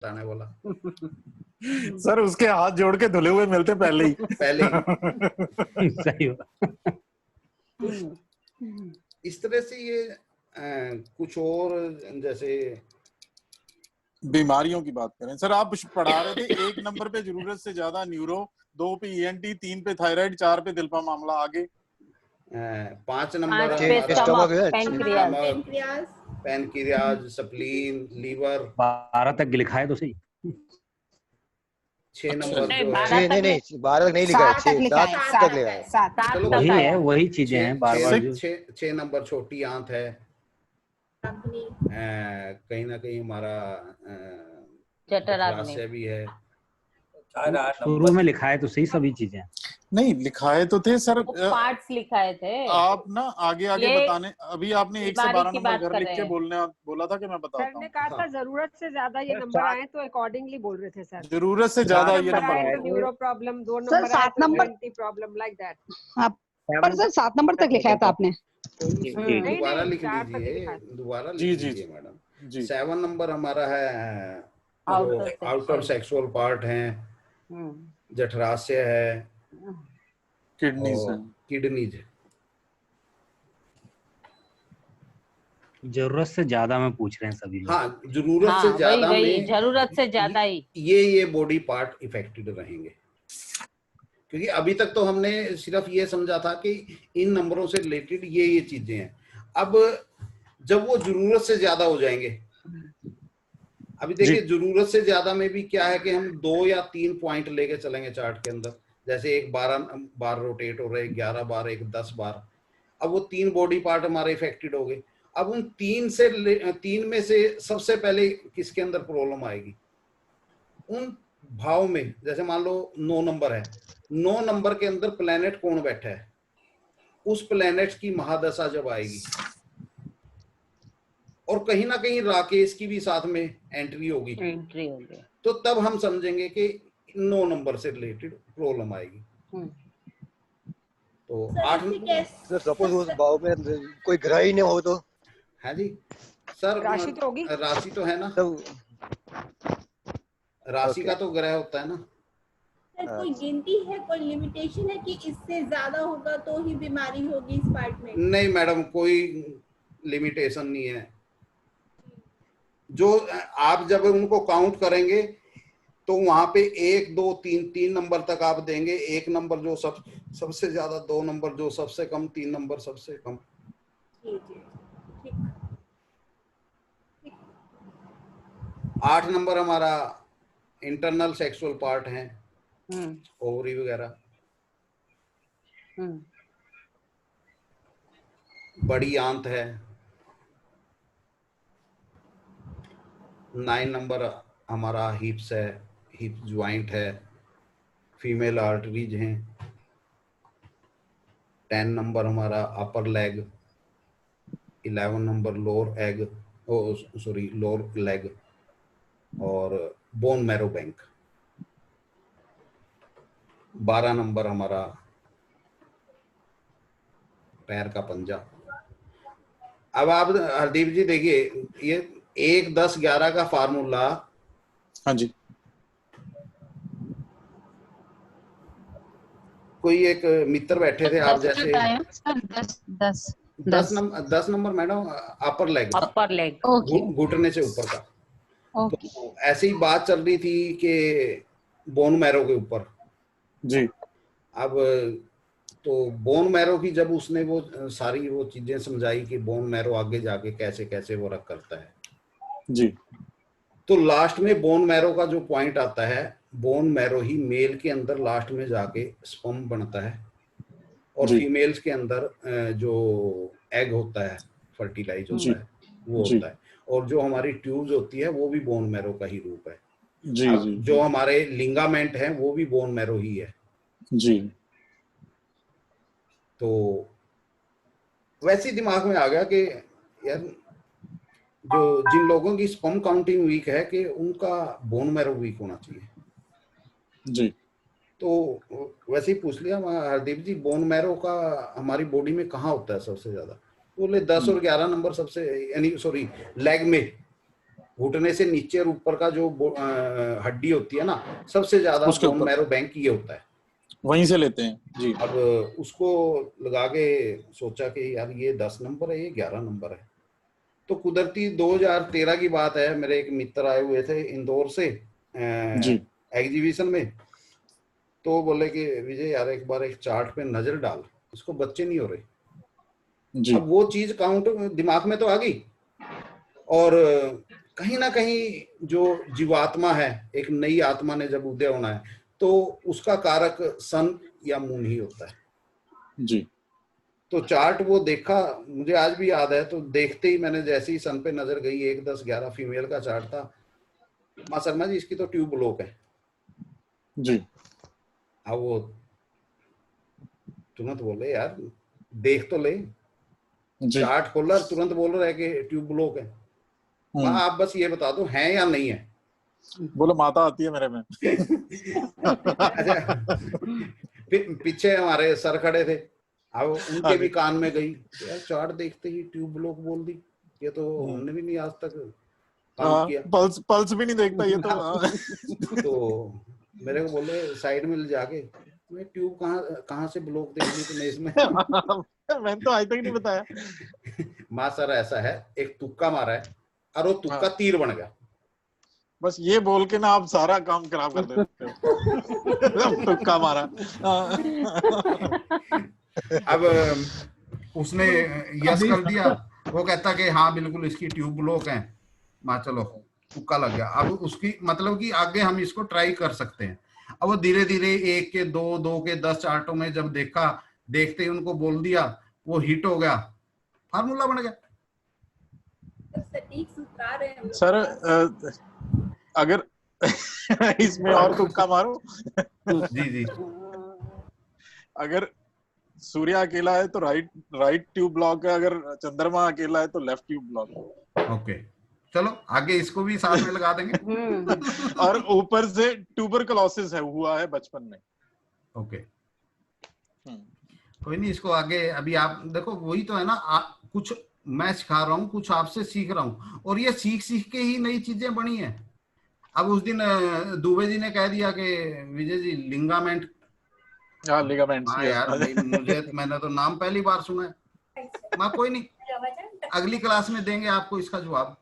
बताने वाला। सर उसके हाथ जोड़ के धुले हुए मिलते पहले ही। पहले ही सही बात। इस तरह से ये कुछ और जैसे बीमारियों की बात करें सर, आप पढ़ा रहे थे 1 नंबर पे जरूरत से ज्यादा न्यूरो, 2 पे ईएनटी, 3 पे थायराइड, 4 पे दिल का मामला, आगे 5 नंबर पैनक्रियाज, स्प्लीन, लीवर। 12 तक लिखा है तो सही। 6 नंबर जो है, 12 तक नहीं लिखा है, 7 तक लिखा है। 7 वही है, वही चीजें हैं बार बार जो 6 नंबर छोटी आंत है। कहीं ना कहीं हमारा जठराशय भी है। शुरू में लिखा है तो सही सभी चीजें। नहीं लिखाए तो थे सर, पार्ट्स लिखाए थे आप ना आगे बताने। अभी आपने 1 से 12 नंबर घर लिख के बोला था कि मैं बताता हूँ। सर ने कहा था जरूरत से ज्यादा ये नंबर आए तो अकॉर्डिंगली बोल रहे थे सर। जरूरत से ज्यादा ये नंबर आए आए तो neuro problem, 2 sir number 7 number problem like that. पर सर 7 नंबर तक लिखाया था आपने। दोबारा लिख लीजिए, दोबारा लिख लीजिए मैडम। 7 नंबर हमारा है आउटर सेक्सुअल पार्ट है, जठराशय है, किडनीज। जरूरत से ज्यादा में पूछ रहे हैं सभी लोग। हाँ, जरूरत से ज्यादा में, जरूरत से ज्यादा ही ये बॉडी पार्ट इफेक्टेड रहेंगे। क्योंकि अभी तक तो हमने सिर्फ ये समझा था कि इन नंबरों से रिलेटेड ये चीजें हैं। अब जब वो जरूरत से ज्यादा हो जाएंगे, अभी देखिए जरूरत से ज्यादा में भी क्या है कि हम 2 या 3 पॉइंट लेके चलेंगे चार्ट के अंदर। जैसे एक 12 बार रोटेट हो रहे, 11 बार, एक 10 बार। अब वो 3 बॉडी पार्ट हमारे इफेक्टेड हो गए। अब उन 3 में से सबसे पहले किसके अंदर प्रॉब्लम आएगी? उन भाव में। जैसे मान लो 9 नंबर है, 9 नंबर के अंदर प्लेनेट कौन बैठा है, उस प्लेनेट की महादशा जब आएगी और कहीं ना कहीं राकेश की भी साथ में एंट्री होगी, तो तब हम समझेंगे कि 9 नंबर से रिलेटेड प्रॉब्लम आएगी। तो 8 सर सपोज उस भाव में कोई ग्रह ही नहीं हो तो? है जी सर, राशि तो होगी, राशि तो है ना, राशि का तो ग्रह होता है ना। सर कोई गिनती है, कोई लिमिटेशन है कि इससे ज्यादा होगा तो ही बीमारी होगी इस पार्ट में? नहीं मैडम, कोई लिमिटेशन नहीं है। जो आप जब उनको काउंट करेंगे तो वहां पे 1 2 3 नंबर तक आप देंगे। 1 नंबर जो सबसे ज्यादा, 2 नंबर जो सबसे कम, 3 नंबर सबसे कम। 8 नंबर हमारा इंटरनल सेक्सुअल पार्ट है, ओवरी वगैरह। बड़ी आंत है। 9 नंबर हमारा हिप्स है, हिप ज्वाइंट है, फीमेल आर्टरीज हैं। 10 नंबर हमारा upper leg, 11 number lower leg, lower leg और बोन मैरो बैंक। 12 नंबर हमारा पैर का पंजा। अब आप हरदीप जी देखिए, ये 1 10 11 का फार्मूला। हाँ जी। कोई एक मित्र बैठे थे आप जैसे 10 नंबर मैडम, अपर लेग, घुटने से ऊपर का। तो ऐसे ही बात चल रही थी कि बोन मैरो के ऊपर जी। अब तो बोन मैरो की जब उसने वो सारी वो चीजें समझाई कि बोन मैरो आगे जाके कैसे कैसे वर्क करता है जी, तो लास्ट में बोन मैरो का जो पॉइंट आता है, बोन मैरो ही मेल के अंदर लास्ट में जाके स्पर्म बनता है और फीमेल्स के अंदर जो एग होता है, फर्टिलाइज होता है, वो होता है। और जो हमारी ट्यूब्स होती है वो भी बोन मैरो का ही रूप है। जी, जो हमारे लिंगामेंट है वो भी बोन मैरो ही है जी। तो वैसे ही दिमाग में आ गया कि यार जो जिन लोगों की स्पर्म काउंटिंग वीक है कि उनका बोन मैरो वीक होना चाहिए जी। तो वैसे ही पूछ लिया हरदीप जी, बोन मैरो का हमारी बॉडी में कहाँ होता है सबसे ज्यादा? बोले 10 और 11 नंबर सबसे, यानी सॉरी लेग में घुटने से नीचे और ऊपर का जो हड्डी होती है ना, सबसे ज्यादा उसके बोन ऊपर। मैरो बैंक ये होता है। वहीं से लेते हैं जी। अब उसको लगा के सोचा कि यार ये 10 नंबर है, ये 11 नंबर है। तो कुदरती 2013 की बात है, मेरे एक मित्र आए हुए थे इंदौर से जी। एग्जीबिशन में। तो बोले कि विजय यार एक बार एक चार्ट पे नजर डाल, इसको बच्चे नहीं हो रहे। जी। अब वो चीज काउंट दिमाग में तो आ गई, और कहीं ना कहीं जो जीवात्मा है, एक नई आत्मा ने जब उदय होना है, तो उसका कारक सन या मून ही होता है जी। तो चार्ट वो देखा, मुझे आज भी याद है। तो देखते ही मैंने जैसे ही सन पे नजर गई, 1 10 11 फीमेल का चार्ट था। माँ शर्मा जी इसकी तो ट्यूब ब्लॉक है जी। अब वो तुरंत बोले यार देख तो ले, जी। चार्ट खोला, तुरंत बोल रहा है कि ट्यूब ब्लॉक है। माँ आप बस ये बता दो है या नहीं है। बोलो माता आती है मेरे में। अच्छा, पीछे हमारे सर खड़े थे, अब उनके भी कान में गई यार, चार्ट देखते ही ट्यूब ब्लॉक बोल दी। ये तो हमने भी नहीं आज तक काम किया। पल्स भी नहीं देखता ये तो। तो मेरे को बोले साइड में ले जाके, मैं ट्यूब कहाँ से ब्लॉक देखनी तुम्हें इसमें। मैंने तो आज तक नहीं बताया। माँ सर ऐसा है, एक तुक्का मारा है और वो तुक्का तीर बन गया। बस ये बोल के ना आप सारा काम खराब कर देते हो। तुक्का मारा। अब उसने यस कर दिया, वो कहता कि हाँ बिल्कुल इसकी ट्यूब ब्लॉक है। माँ चलो तुक्का लग गया। अब उसकी मतलब कि आगे हम इसको ट्राई कर सकते हैं। अब वो धीरे धीरे 1 के 2, 2 के 10 चार्टों में जब देखा, देखते ही उनको बोल दिया, वो हिट हो गया, फार्मूला बन गया। सटीक सूत्रधार है हम लोग। सर अगर इसमें और तुक्का मारो। जी जी। अगर सूर्य अकेला है तो राइट ट्यूब ब्लॉक है, अगर चंद्रमा अकेला है तो लेफ्ट ट्यूब ब्लॉक है। ओके चलो आगे इसको भी साथ में लगा देंगे। और ऊपर से ट्यूबरकुलोसिस है हुआ है बचपन में। ओके कोई नहीं, इसको आगे अभी आप देखो, वही तो है ना, कुछ मैं सिखा रहा हूँ, कुछ आपसे सीख रहा हूँ, और ये सीख सीख के ही नई चीजें बनी है। अब उस दिन दुबे जी ने कह दिया कि विजय जी लिंगामेंट। हाँ लिगामेंट। हाँ यार मैंने तो नाम पहली बार सुना है। माँ कोई नहीं, अगली क्लास में देंगे आपको इसका जवाब।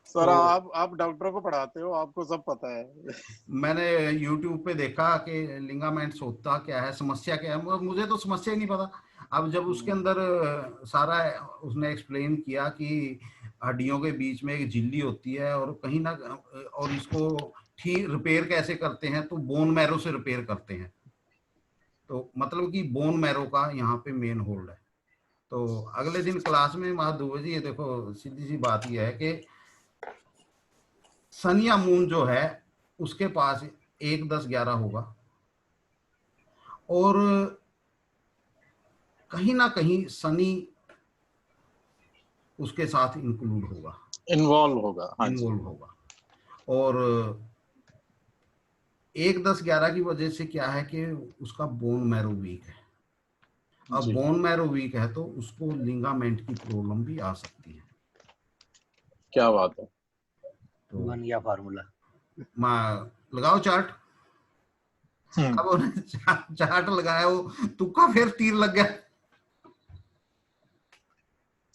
सर तो आप डॉक्टरों को पढ़ाते हो, आपको सब पता है। मैंने YouTube पे देखा कि लिंगामेंट्स होता क्या है, समस्या क्या है। मुझे तो समस्या ही नहीं पता। अब जब उसके अंदर सारा उसने एक्सप्लेन किया कि हड्डियों के बीच में एक झिल्ली होती है, और कहीं ना, और इसको ठीक रिपेयर कैसे करते हैं, तो बोन मैरो से रिपेयर करते हैं। तो मतलब कि बोन मैरो का यहाँ पे मेन होल्ड है। तो अगले दिन क्लास में दुबे जी, ये देखो सीधी सी बात यह है कि सन या मून जो है उसके पास 1 10 11 होगा, और कहीं ना कहीं शनि उसके साथ इंक्लूड होगा, इन्वॉल्व होगा। हाँ इन्वॉल्व होगा। और 1 10 11 की वजह से क्या है कि उसका बोन मैरो वीक है। अब बोन मैरो वीक है तो उसको लिंगामेंट की प्रॉब्लम भी आ सकती है। क्या बात है। तो बन गया फार्मूला। लगाओ चार्ट। अब उन्हें चार्ट लगाया, वो तुक्का फिर तीर लग गया।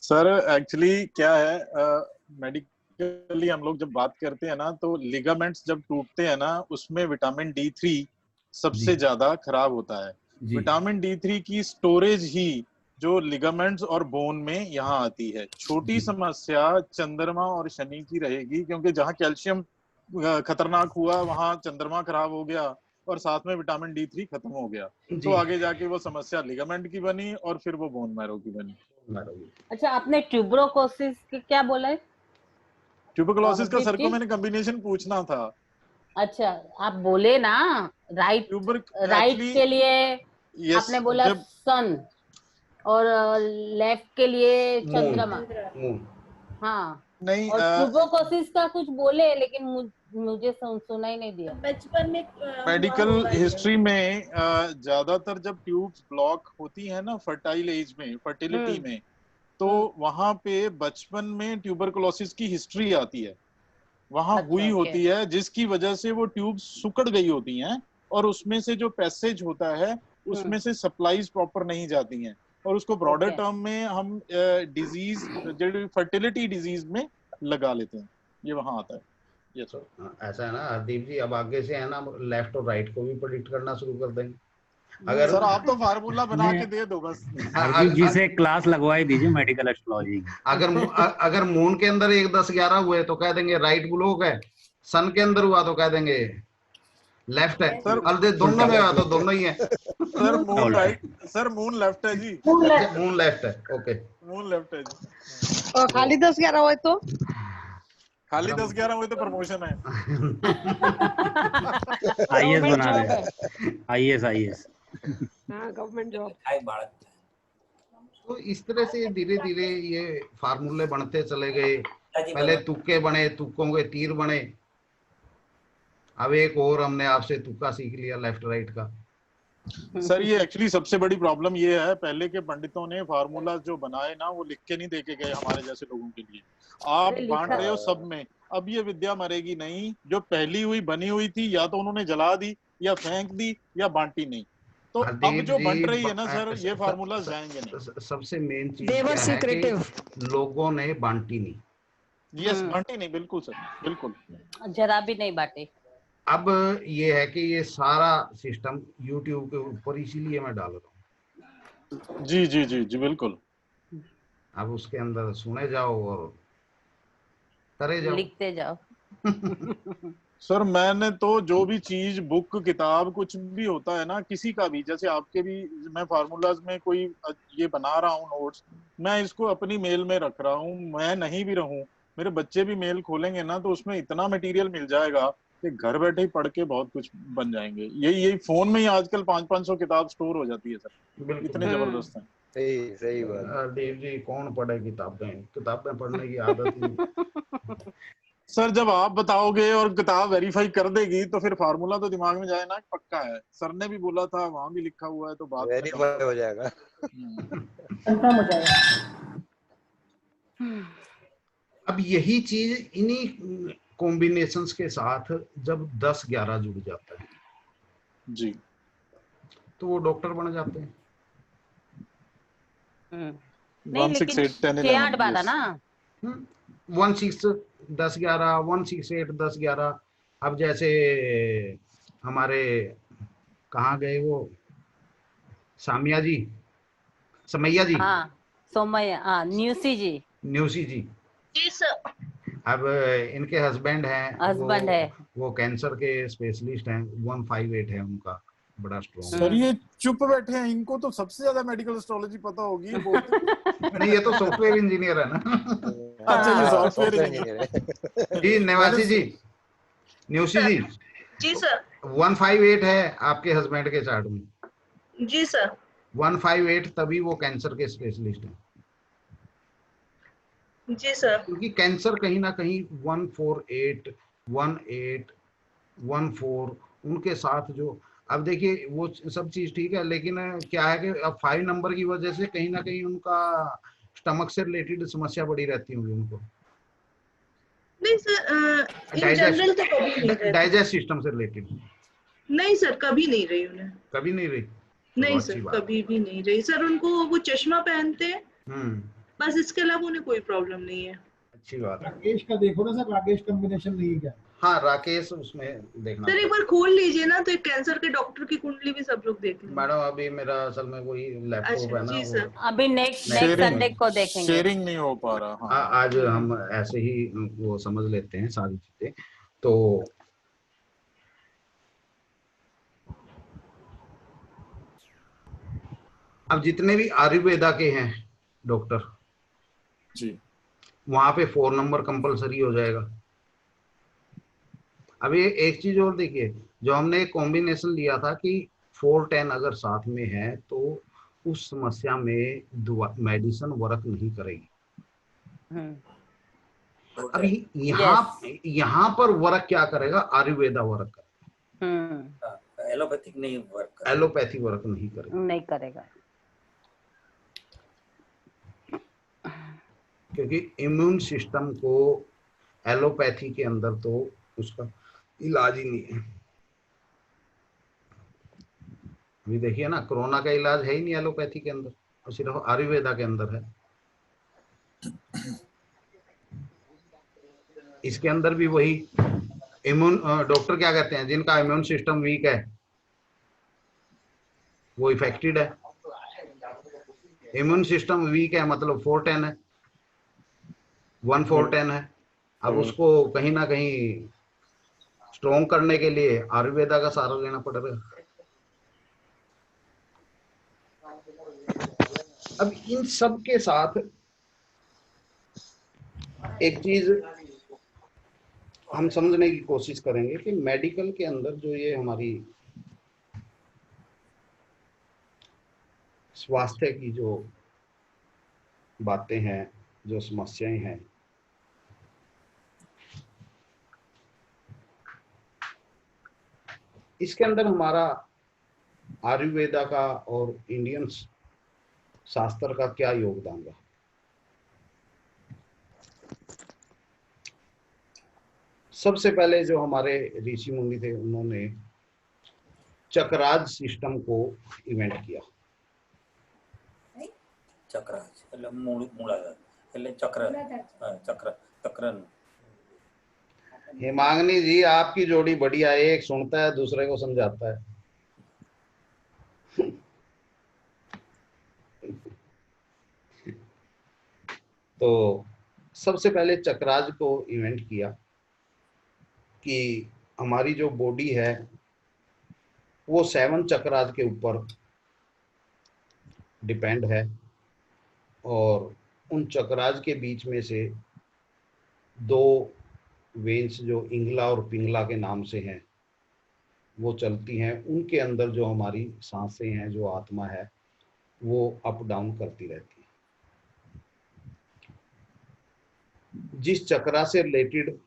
सर एक्चुअली क्या है, मेडिकली हम लोग जब बात करते हैं ना, तो लिगामेंट्स जब टूटते हैं ना, उसमें विटामिन D3 सबसे ज्यादा खराब होता है। विटामिन D3 की स्टोरेज ही जो लिगामेंट्स और बोन में यहाँ आती है। छोटी समस्या चंद्रमा और शनि की रहेगी, क्योंकि जहाँ कैल्शियम खतरनाक हुआ वहां चंद्रमा खराब हो गया, और साथ में विटामिन D3 खत्म हो गया। तो आगे जाके वो समस्या लिगामेंट की बनी, और फिर वो बोन मैरो की बनी। अच्छा, आपने ट्यूबरोकोसिस के क्या बोला है? ट्यूबरकुलोसिस का सर को मैंने कॉम्बिनेशन पूछना था। अच्छा, आप बोले ना राइट के लिए आपने बोला सन, और लेफ्ट के लिए चंद्रमा। हाँ नहीं, और ट्यूबरकुलोसिस का कुछ बोले, लेकिन मुझे सुना ही नहीं दिया। बचपन में मेडिकल हिस्ट्री में ज्यादातर जब ट्यूब्स ब्लॉक होती है ना फर्टाइल एज में, फर्टिलिटी में, तो वहां पे बचपन में ट्यूबरकुलोसिस की हिस्ट्री आती है। वहां अच्छा, हुई ओके। होती है, जिसकी वजह से वो ट्यूब सुकड़ गई होती हैं और उसमें से जो पैसेज होता है उसमें से सप्लाईज प्रॉपर नहीं जाती हैं, और उसको ब्रॉडर ओके। टर्म में हम डिजीज फर्टिलिटी डिजीज में लगा लेते हैं, ये वहां आता है। ये तो ऐसा है ना हरदीप जी, अब आगे से है ना लेफ्ट और राइट को भी प्रेडिक्ट करना शुरू कर देंगे। अगर सर आप तो फार्मूला बना के दे दो बस। हरदीप जी से क्लास लगवाई दीजिए मेडिकल एस्ट्रोलॉजी की। अगर मून के अंदर 1 10 11 हुए तो कह देंगे राइट ब्लॉक है, सन के अंदर हुआ तो कह देंगे लेफ्ट है, सर अलदे दोनों में हुआ तो दोनों ही है। Sir moon right, sir moon left है जी, मून लेफ्ट है, ओके। मून लेफ्ट है जी। और खाली 10-11 हुए तो खाली 10 11 हुए तो प्रमोशन है। आईएएस गवर्नमेंट बना जॉब है। दे, आईएएस। हाँ गवर्नमेंट जॉब। तो इस तरह से धीरे धीरे ये फार्मूले बनते चले गए। पहले तुक्के बने, तुक्कों के तीर बने। अब एक और हमने आपसे तुक्का सीख लिया लेफ्ट राइट का। सर ये एक्चुअली सबसे बड़ी प्रॉब्लम ये है, पहले के पंडितों ने फार्मूला जो बनाए ना वो लिख के नहीं देके गए हमारे जैसे लोगों के लिए। आप अरे बांट लिखा- रहे हो सब में, अब ये विद्या मरेगी नहीं। जो पहली हुई बनी हुई थी या तो उन्होंने जला दी या फेंक दी या बांटी नहीं, तो अब हरदीप जो जी, बन रही है ना सर, ये फार्मूला जाएंगे नहीं। सबसे मेन चीज They were क्या है कि secretive. लोगों ने बांटी नहीं। यस, बांटी नहीं, बिल्कुल सर, बिल्कुल। जरा भी नहीं बांटे। अब ये है कि ये सारा सिस्टम YouTube के ऊपर इसीलिए मैं डाल रहा हूँ। जी जी जी जी बिल्कुल। अब उसके अंदर सुने जाओ और करे जाओ, लिखते जाओ। सर मैंने तो जो भी चीज बुक किताब कुछ भी होता है ना, किसी का भी, जैसे आपके भी, मैं फार्मूलाज में कोई ये बना रहा हूँ नोट्स, मैं इसको अपनी मेल में रख रहा हूँ। मैं नहीं भी रहूं, मेरे बच्चे भी मेल खोलेंगे ना तो उसमें इतना मटेरियल मिल जाएगा कि घर बैठे ही पढ़ के बहुत कुछ बन जाएंगे। यही फोन में ही आजकल 500-500 किताब स्टोर हो जाती है सर, इतने जबरदस्त हैं। सही बात। देव जी कौन पढ़े किताबें पढ़ने की आदत नहीं। सर जब आप बताओगे और किताब वेरीफाई कर देगी तो फिर फार्मूला तो दिमाग में जाए ना, पक्का है। सर ने भी बोला था, वहां भी लिखा हुआ है, तो बात वेरीफाई हो जाएगा, कंफर्म हो जाएगा। अब यही चीज इन्हीं कॉम्बिनेशंस के साथ जब 10-11 जुड़ जाता है जी, तो वो डॉक्टर बन जाते हैं। नहीं लेकिन 6-8 बार है ना। 1 6 10 11 1 6 8 10 11। अब जैसे हमारे कहाँ गए वो सामिया जी, समैया जी, हाँ सोमैया, हाँ न्यूसी जी, न्यूसी जी। जी सर। अब इनके हस्बैंड हैं, हस्बैंड है वो कैंसर के स्पेशलिस्ट हैं। 158 है उनका, बड़ा स्ट्रॉन्ग। सर ये चुप बैठे हैं, इनको तो सबसे ज्यादा मेडिकल एस्ट्रोलॉजी पता होगी। नहीं ये तो सॉफ्टवेयर इंजीनियर है ना। अच्छा जी, हाँ, सॉफ्टवेयर इंजीनियर है। जी निवासी जी, न्यूसी जी। जी सर। 158 है आपके हस्बैंड के चार्ट में। जी सर। 158 तभी वो कैंसर के स्पेशलिस्ट हैं। जी सर। क्योंकि कैंसर कहीं ना कहीं 148 18 14 उनके साथ जो, अब देखिए वो सब चीज ठीक है, लेकिन क्या है कि अब 5 नंबर की वजह से कहीं ना कहीं उनका स्टमक से रिलेटेड समस्या बड़ी रहती होगी उनको। नहीं सर, इन जनरल तो कभी नहीं रही। डाइजेस्ट सिस्टम से रिलेटेड नहीं सर, कभी नहीं रही उन्हें। कभी नहीं रही। नहीं सर, कभी भी नहीं रही सर। उनको वो चश्मा पहनते हैं, बस, इसके अलावा उन्हें कोई प्रॉब्लम नहीं है। अच्छी बात है। राकेश का देखो ना सर, राकेश कॉम्बिनेशन नहीं है क्या? हाँ राकेश उसमें देखना सर एक बार खोल लीजिए ना, तो एक कैंसर के डॉक्टर की कुंडली भी सब लोग देख लेंगे। मैडम अभी मेरा असल में वही लैपटॉप है ना, जी सर। अभी नेक्स्ट संडे को देखेंगे। शेयरिंग नहीं हो पा रहा। हाँ। आज हम ऐसे ही वो समझ लेते हैं सारी चीजें। तो अब जितने भी आयुर्वेदा के हैं डॉक्टर जी, वहां पे 4 नंबर कंपलसरी हो जाएगा। अब ये एक चीज और देखिए, जो हमने एक कॉम्बिनेशन लिया था कि 4-10 अगर साथ में है तो उस समस्या में मेडिसिन वर्क नहीं करेगी। अभी यहाँ पर वर्क क्या करेगा? आयुर्वेदा वर्क करेगा। एलोपैथिक नहीं वर्क, एलोपैथी वर्क नहीं करेगा, नहीं करेगा, क्योंकि इम्यून सिस्टम को एलोपैथी के अंदर तो उसका इलाज ही नहीं है। अभी देखिए ना, कोरोना का इलाज है ही नहीं एलोपैथी के अंदर, और सिर्फ आयुर्वेदा के अंदर है। इसके अंदर भी वही इम्यून, डॉक्टर क्या कहते हैं, जिनका इम्यून सिस्टम वीक है वो इफेक्टेड है। इम्यून सिस्टम वीक है मतलब 410 है, 1410 है। अब उसको कहीं ना कहीं स्ट्रॉन्ग करने के लिए आयुर्वेदा का सहारा लेना पड़ेगा। अब इन सब के साथ एक चीज हम समझने की कोशिश करेंगे कि मेडिकल के अंदर जो ये हमारी स्वास्थ्य की जो बातें हैं, जो समस्याएं हैं, इसके अंदर हमारा आयुर्वेदा का और इंडियन शास्त्र का क्या योगदान रहा। सबसे पहले जो हमारे ऋषि मुनि थे उन्होंने चक्राज सिस्टम को इवेंट किया। चक्राज એટલે મૂળાધાર એટલે ચક્ર हेमांगनी जी, आपकी जोड़ी बढ़िया है, एक सुनता है दूसरे को समझाता है। तो सबसे पहले चक्राज को इवेंट किया कि हमारी जो बॉडी है वो 7 चक्राज के ऊपर डिपेंड है, और उन चक्राज के बीच में से 2 वेन्स जो इंगला और पिंगला के नाम से हैं वो चलती हैं। उनके अंदर जो हमारी सांसें हैं, जो आत्मा है, वो अप डाउन करती रहती है। जिस चक्रा से रिलेटेड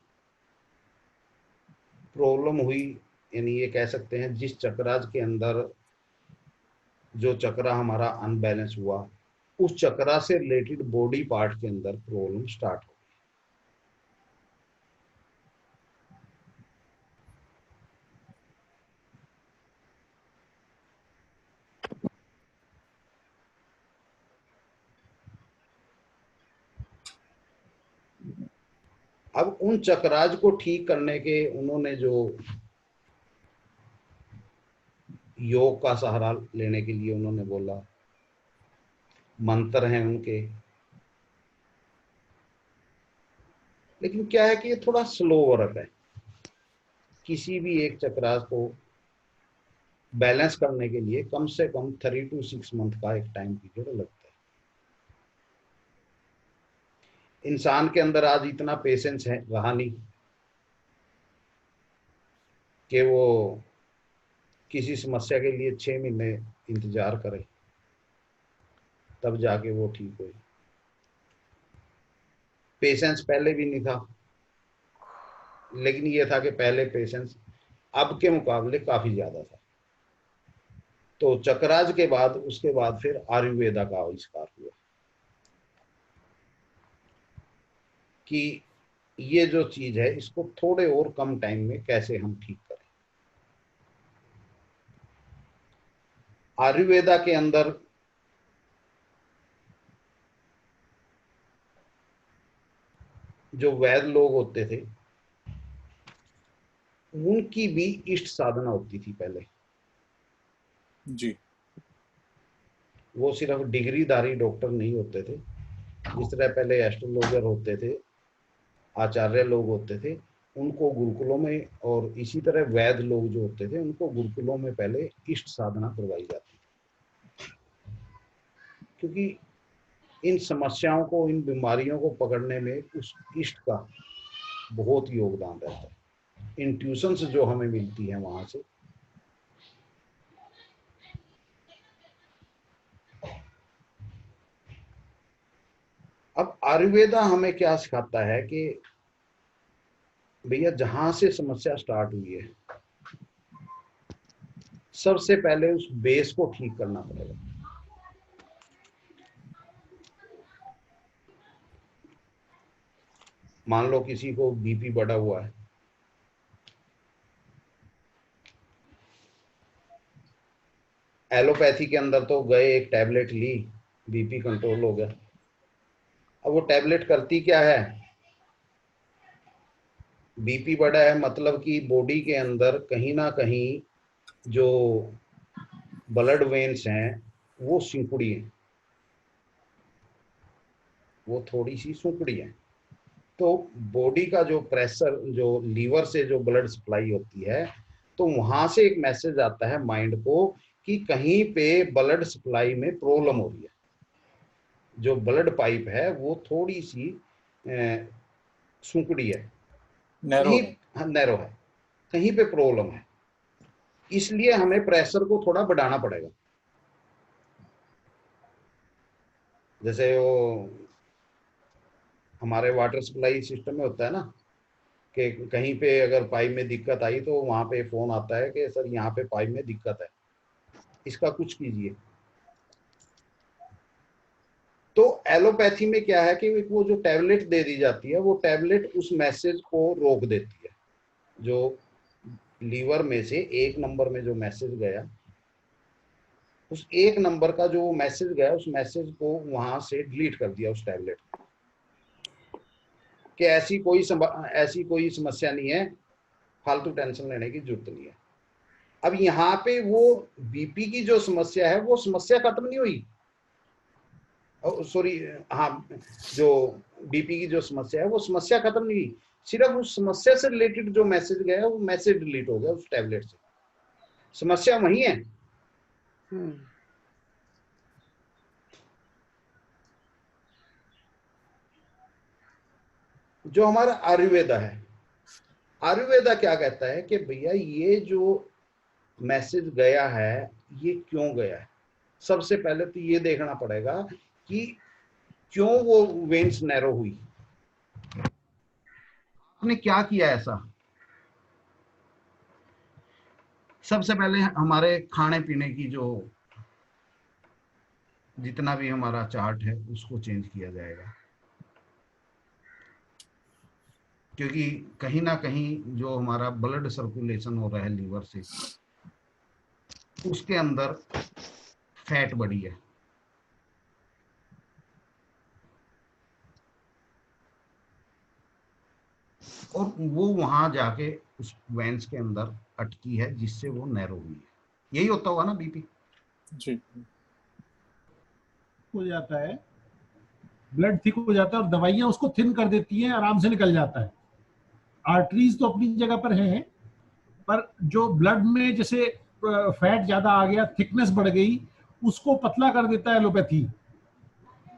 प्रॉब्लम हुई, यानी ये कह सकते हैं जिस चक्राज के अंदर जो चक्रा हमारा अनबैलेंस हुआ, उस चक्रा से रिलेटेड बॉडी पार्ट के अंदर प्रॉब्लम स्टार्ट हो। अब उन चक्राज को ठीक करने के उन्होंने जो योग का सहारा लेने के लिए उन्होंने बोला, मंत्र हैं उनके, लेकिन क्या है कि ये थोड़ा स्लो वर्क है। किसी भी एक चक्रास को बैलेंस करने के लिए कम से कम 3 to 6 मंथ का एक टाइम पीरियड लगता है। इंसान के अंदर आज इतना पेशेंस है रहा नहीं कि वो किसी समस्या के लिए 6 महीने इंतजार करे तब जाके वो ठीक हो। पेशेंस पहले भी नहीं था, लेकिन ये था कि पहले पेशेंस अब के मुकाबले काफी ज्यादा था। तो चक्राज के बाद उसके बाद फिर आयुर्वेदा का आविष्कार हुआ कि ये जो चीज है इसको थोड़े और कम टाइम में कैसे हम ठीक करें। आयुर्वेदा के अंदर जो वैद्य लोग होते थे उनकी भी इष्ट साधना होती थी पहले जी। वो सिर्फ डिग्रीधारी डॉक्टर नहीं होते थे। जिस तरह पहले एस्ट्रोलॉजर होते थे, आचार्य लोग होते थे, उनको गुरुकुलों में, और इसी तरह वैद्य लोग जो होते थे उनको गुरुकुलों में पहले इष्ट साधना करवाई जाती थी, क्योंकि इन समस्याओं को, इन बीमारियों को पकड़ने में उस इष्ट का बहुत योगदान रहता है। इंट्यूशंस जो हमें मिलती है वहां से, अब आयुर्वेदा हमें क्या सिखाता है कि भैया जहां से समस्या स्टार्ट हुई है सबसे पहले उस बेस को ठीक करना पड़ेगा। मान लो किसी को बीपी बढ़ा हुआ है, एलोपैथी के अंदर तो गए, एक टैबलेट ली, बीपी कंट्रोल हो गया। अब वो टैबलेट करती क्या है, बीपी बढ़ा है मतलब कि बॉडी के अंदर कहीं ना कहीं जो ब्लड वेन्स हैं वो सिकुड़ी है, वो थोड़ी सी सिकुड़ी है। तो बॉडी का जो प्रेशर, जो लीवर से जो ब्लड सप्लाई होती है, तो वहां से एक मैसेज आता है माइंड को कि कहीं पे ब्लड सप्लाई में प्रॉब्लम हो रही है, जो ब्लड पाइप है वो थोड़ी सी सिकुड़ी है, नैरो है, कहीं पे प्रॉब्लम है, इसलिए हमें प्रेशर को थोड़ा बढ़ाना पड़ेगा। जैसे वो हमारे वाटर सप्लाई सिस्टम में होता है ना कि कहीं पे अगर पाइप में दिक्कत आई तो वहां पे फोन आता है कि सर यहाँ पे पाइप में दिक्कत है, इसका कुछ कीजिए। तो एलोपैथी में क्या है कि वो जो टैबलेट दे दी जाती है, वो टैबलेट उस मैसेज को रोक देती है। जो लीवर में से 1 नंबर में जो मैसेज गया, उस 1 नंबर का जो मैसेज गया, उस मैसेज को वहां से डिलीट कर दिया उस टैबलेट कि ऐसी कोई समस्या नहीं है, फालतू टेंशन लेने की जरूरत नहीं है। अब यहाँ पे वो बीपी की जो समस्या है वो समस्या खत्म नहीं हुई, सॉरी हाँ, जो बीपी की जो समस्या है वो समस्या खत्म नहीं हुई, सिर्फ उस समस्या से रिलेटेड जो मैसेज गया है वो मैसेज डिलीट हो गया उस टैबलेट से, समस्या वही है। जो हमारा आयुर्वेदा है, आयुर्वेदा क्या कहता है कि भैया ये जो मैसेज गया है ये क्यों गया है। सबसे पहले तो ये देखना पड़ेगा कि क्यों वो वेन्स नैरो हुई, आपने क्या किया ऐसा। सबसे पहले हमारे खाने पीने की जो जितना भी हमारा चार्ट है उसको चेंज किया जाएगा, क्योंकि कहीं ना कहीं जो हमारा ब्लड सर्कुलेशन हो रहा है लीवर से, उसके अंदर फैट बढ़ी है। और वो वहां जाके उस वेंस के अंदर अटकी है, जिससे वो नैरो हुई है। यही होता होगा ना बीपी जी, हो जाता है, ब्लड थिक हो जाता है और दवाइयां उसको थिन कर देती हैं, आराम से निकल जाता है। आर्टरीज तो अपनी जगह पर हैं, पर जो ब्लड में जैसे फैट ज्यादा आ गया, थिकनेस बढ़ गई, उसको पतला कर देता है एलोपैथी,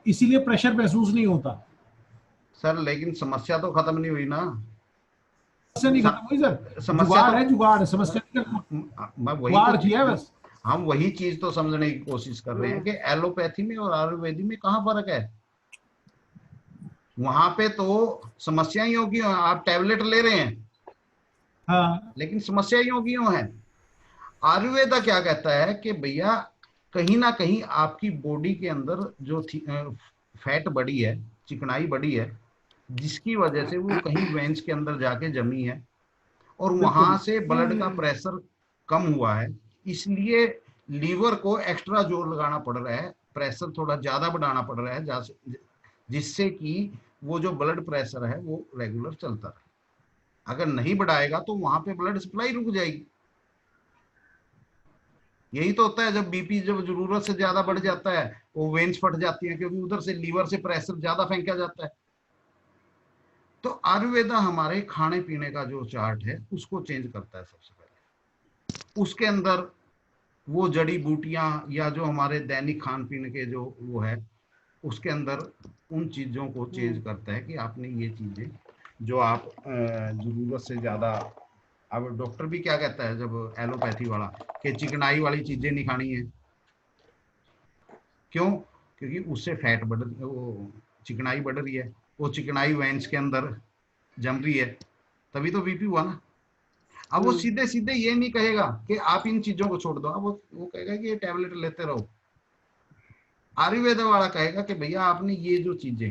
इसीलिए प्रेशर महसूस नहीं होता। सर लेकिन समस्या तो खत्म नहीं हुई ना। समस्या नहीं खत्म हुई सर, समस्या जुगाड़ तो है, जुगाड़ समस्या मैं वही जुगाड़ तो किया है बस। हम वही चीज तो समझने की कोशिश कर रहे हैं कि एलोपैथी में और आयुर्वेदी में कहाँ फर्क है। वहां पे तो समस्या ही होगी, आप टैबलेट ले रहे हैं हाँ, लेकिन समस्या ही होगी है। आयुर्वेदा क्या कहता है कि भैया कहीं ना कहीं आपकी बॉडी के अंदर जो फैट बढ़ी है, चिकनाई बढ़ी है, जिसकी वजह से वो कहीं वेंस के अंदर जाके जमी है और वहां से ब्लड का प्रेशर कम हुआ है, इसलिए लीवर को एक्स्ट्रा जोर लगाना पड़ रहा है, प्रेशर थोड़ा ज्यादा बढ़ाना पड़ रहा है, जिससे कि वो जो ब्लड प्रेशर है वो रेगुलर चलता रहे। अगर नहीं बढ़ाएगा तो वहां पे ब्लड सप्लाई रुक जाएगी। यही तो होता है, जब बीपी जब जरूरत से ज्यादा बढ़ जाता है वो वेन्स फट जाती हैं, क्योंकि उधर से लीवर से प्रेशर ज्यादा फेंका जाता है। तो आयुर्वेदा हमारे खाने पीने का जो चार्ट है उसको चेंज करता है। सबसे पहले उसके अंदर वो जड़ी बूटियां या जो हमारे दैनिक खान पीने के जो वो है, उसके अंदर उन चीजों को चेंज करता है कि आपने ये चीजें जो आप जरूरत से ज्यादा। अब डॉक्टर भी क्या कहता है जब एलोपैथी वाला, कि चिकनाई वाली चीजें नहीं खानी है। क्यों? क्योंकि उससे फैट बढ़, वो चिकनाई बढ़ रही है, वो चिकनाई वेंस के अंदर जम रही है, तभी तो बीपी हुआ ना। अब वो सीधे सीधे ये नहीं कहेगा कि आप इन चीजों को छोड़ दो, अब वो कहेगा कि ये टैबलेट लेते रहो। आयुर्वेद वाला कहेगा कि भैया आपने ये जो चीजें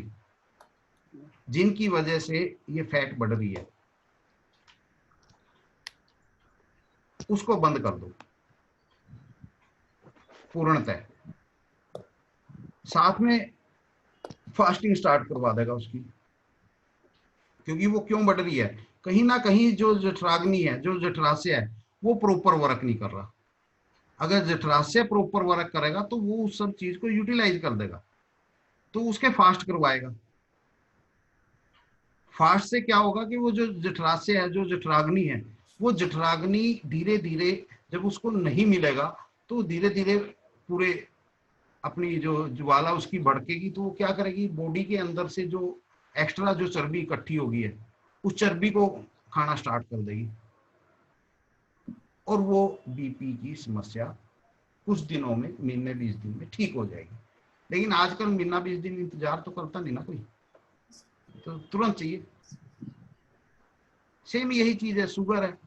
जिनकी वजह से ये फैट बढ़ रही है, उसको बंद कर दो पूर्णतः। साथ में फास्टिंग स्टार्ट करवा देगा उसकी, क्योंकि वो क्यों बढ़ रही है, कहीं ना कहीं जो जठराग्नि है, जो जठराशय है, वो प्रॉपर वर्क नहीं कर रहा। अगर जठराशय प्रॉपर वर्क करेगा तो वो उस सब चीज को यूटिलाइज कर देगा, तो उसके फास्ट करवाएगा। फास्ट से क्या होगा कि वो जो जठराशय है, जो जठराग्नि है, वो जठराग्नि धीरे धीरे जब उसको नहीं मिलेगा तो धीरे धीरे पूरे अपनी जो ज्वाला उसकी भड़केगी, तो वो क्या करेगी, बॉडी के अंदर से जो एक्स्ट्रा जो चर्बी इकट्ठी होगी है, उस चर्बी को खाना स्टार्ट कर देगी, और वो बीपी की समस्या कुछ दिनों में, महीने 20 दिन में ठीक हो जाएगी। लेकिन आजकल महीना 20 दिन इंतजार तो करता नहीं ना कोई, तो तुरंत चाहिए। सेम यही चीज है, शुगर है।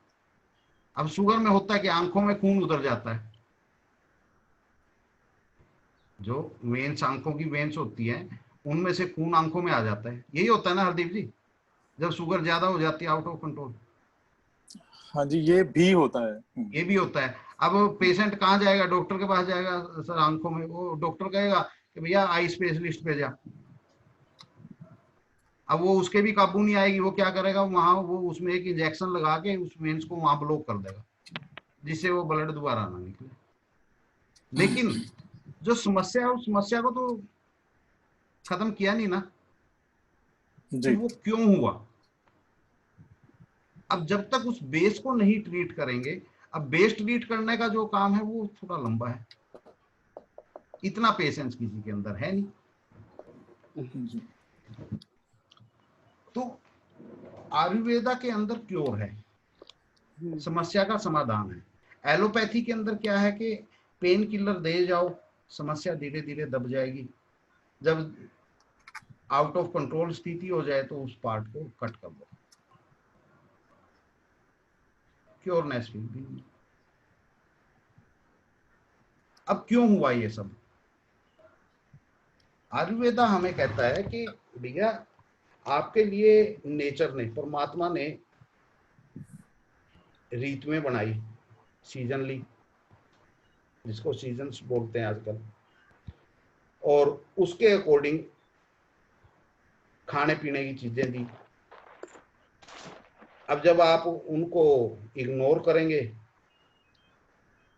अब शुगर में होता है कि आंखों में खून उतर जाता है, जो वेन्स, आंखों की वेन्स होती है, उनमें से खून आंखों में आ जाता है। यही होता है ना हरदीप जी, जब शुगर ज्यादा हो जाती है, आउट ऑफ कंट्रोल। हाँ जी, ये भी होता है। ये भी होता है। अब पेशेंट कहाँ जाएगा, डॉक्टर के पास जाएगा सर आंखों में, वो डॉक्टर कहेगा कि भैया आई स्पेशलिस्ट पे जा। अब वो उसके भी काबू नहीं आएगी, वो क्या करेगा, वहां वो उसमें एक इंजेक्शन लगा के उस वेन्स को वहां ब्लॉक कर देगा, जिससे वो ब्लड दोबारा ना निकले। लेकिन जो समस्या है, उस समस्या को तो खत्म किया नहीं ना जी। वो क्यों हुआ। अब जब तक उस बेस को नहीं ट्रीट करेंगे, अब बेस ट्रीट करने का जो काम है वो थोड़ा लंबा है, इतना पेशेंस किसी के अंदर है नहीं। तो आयुर्वेदा के अंदर क्योर है, समस्या का समाधान है। एलोपैथी के अंदर क्या है कि पेन किलर दे जाओ, समस्या धीरे धीरे दब जाएगी, जब आउट ऑफ कंट्रोल स्थिति हो जाए तो उस पार्ट को कट कर दो, क्योरनेस फील भी नहीं। अब क्यों हुआ ये सब, आयुर्वेदा हमें कहता है कि भैया आपके लिए नेचर ने, परमात्मा ने ऋतुएं बनाई, सीजनली, जिसको सीजन्स बोलते हैं आजकल, और उसके अकॉर्डिंग खाने पीने की चीजें दी। अब जब आप उनको इग्नोर करेंगे,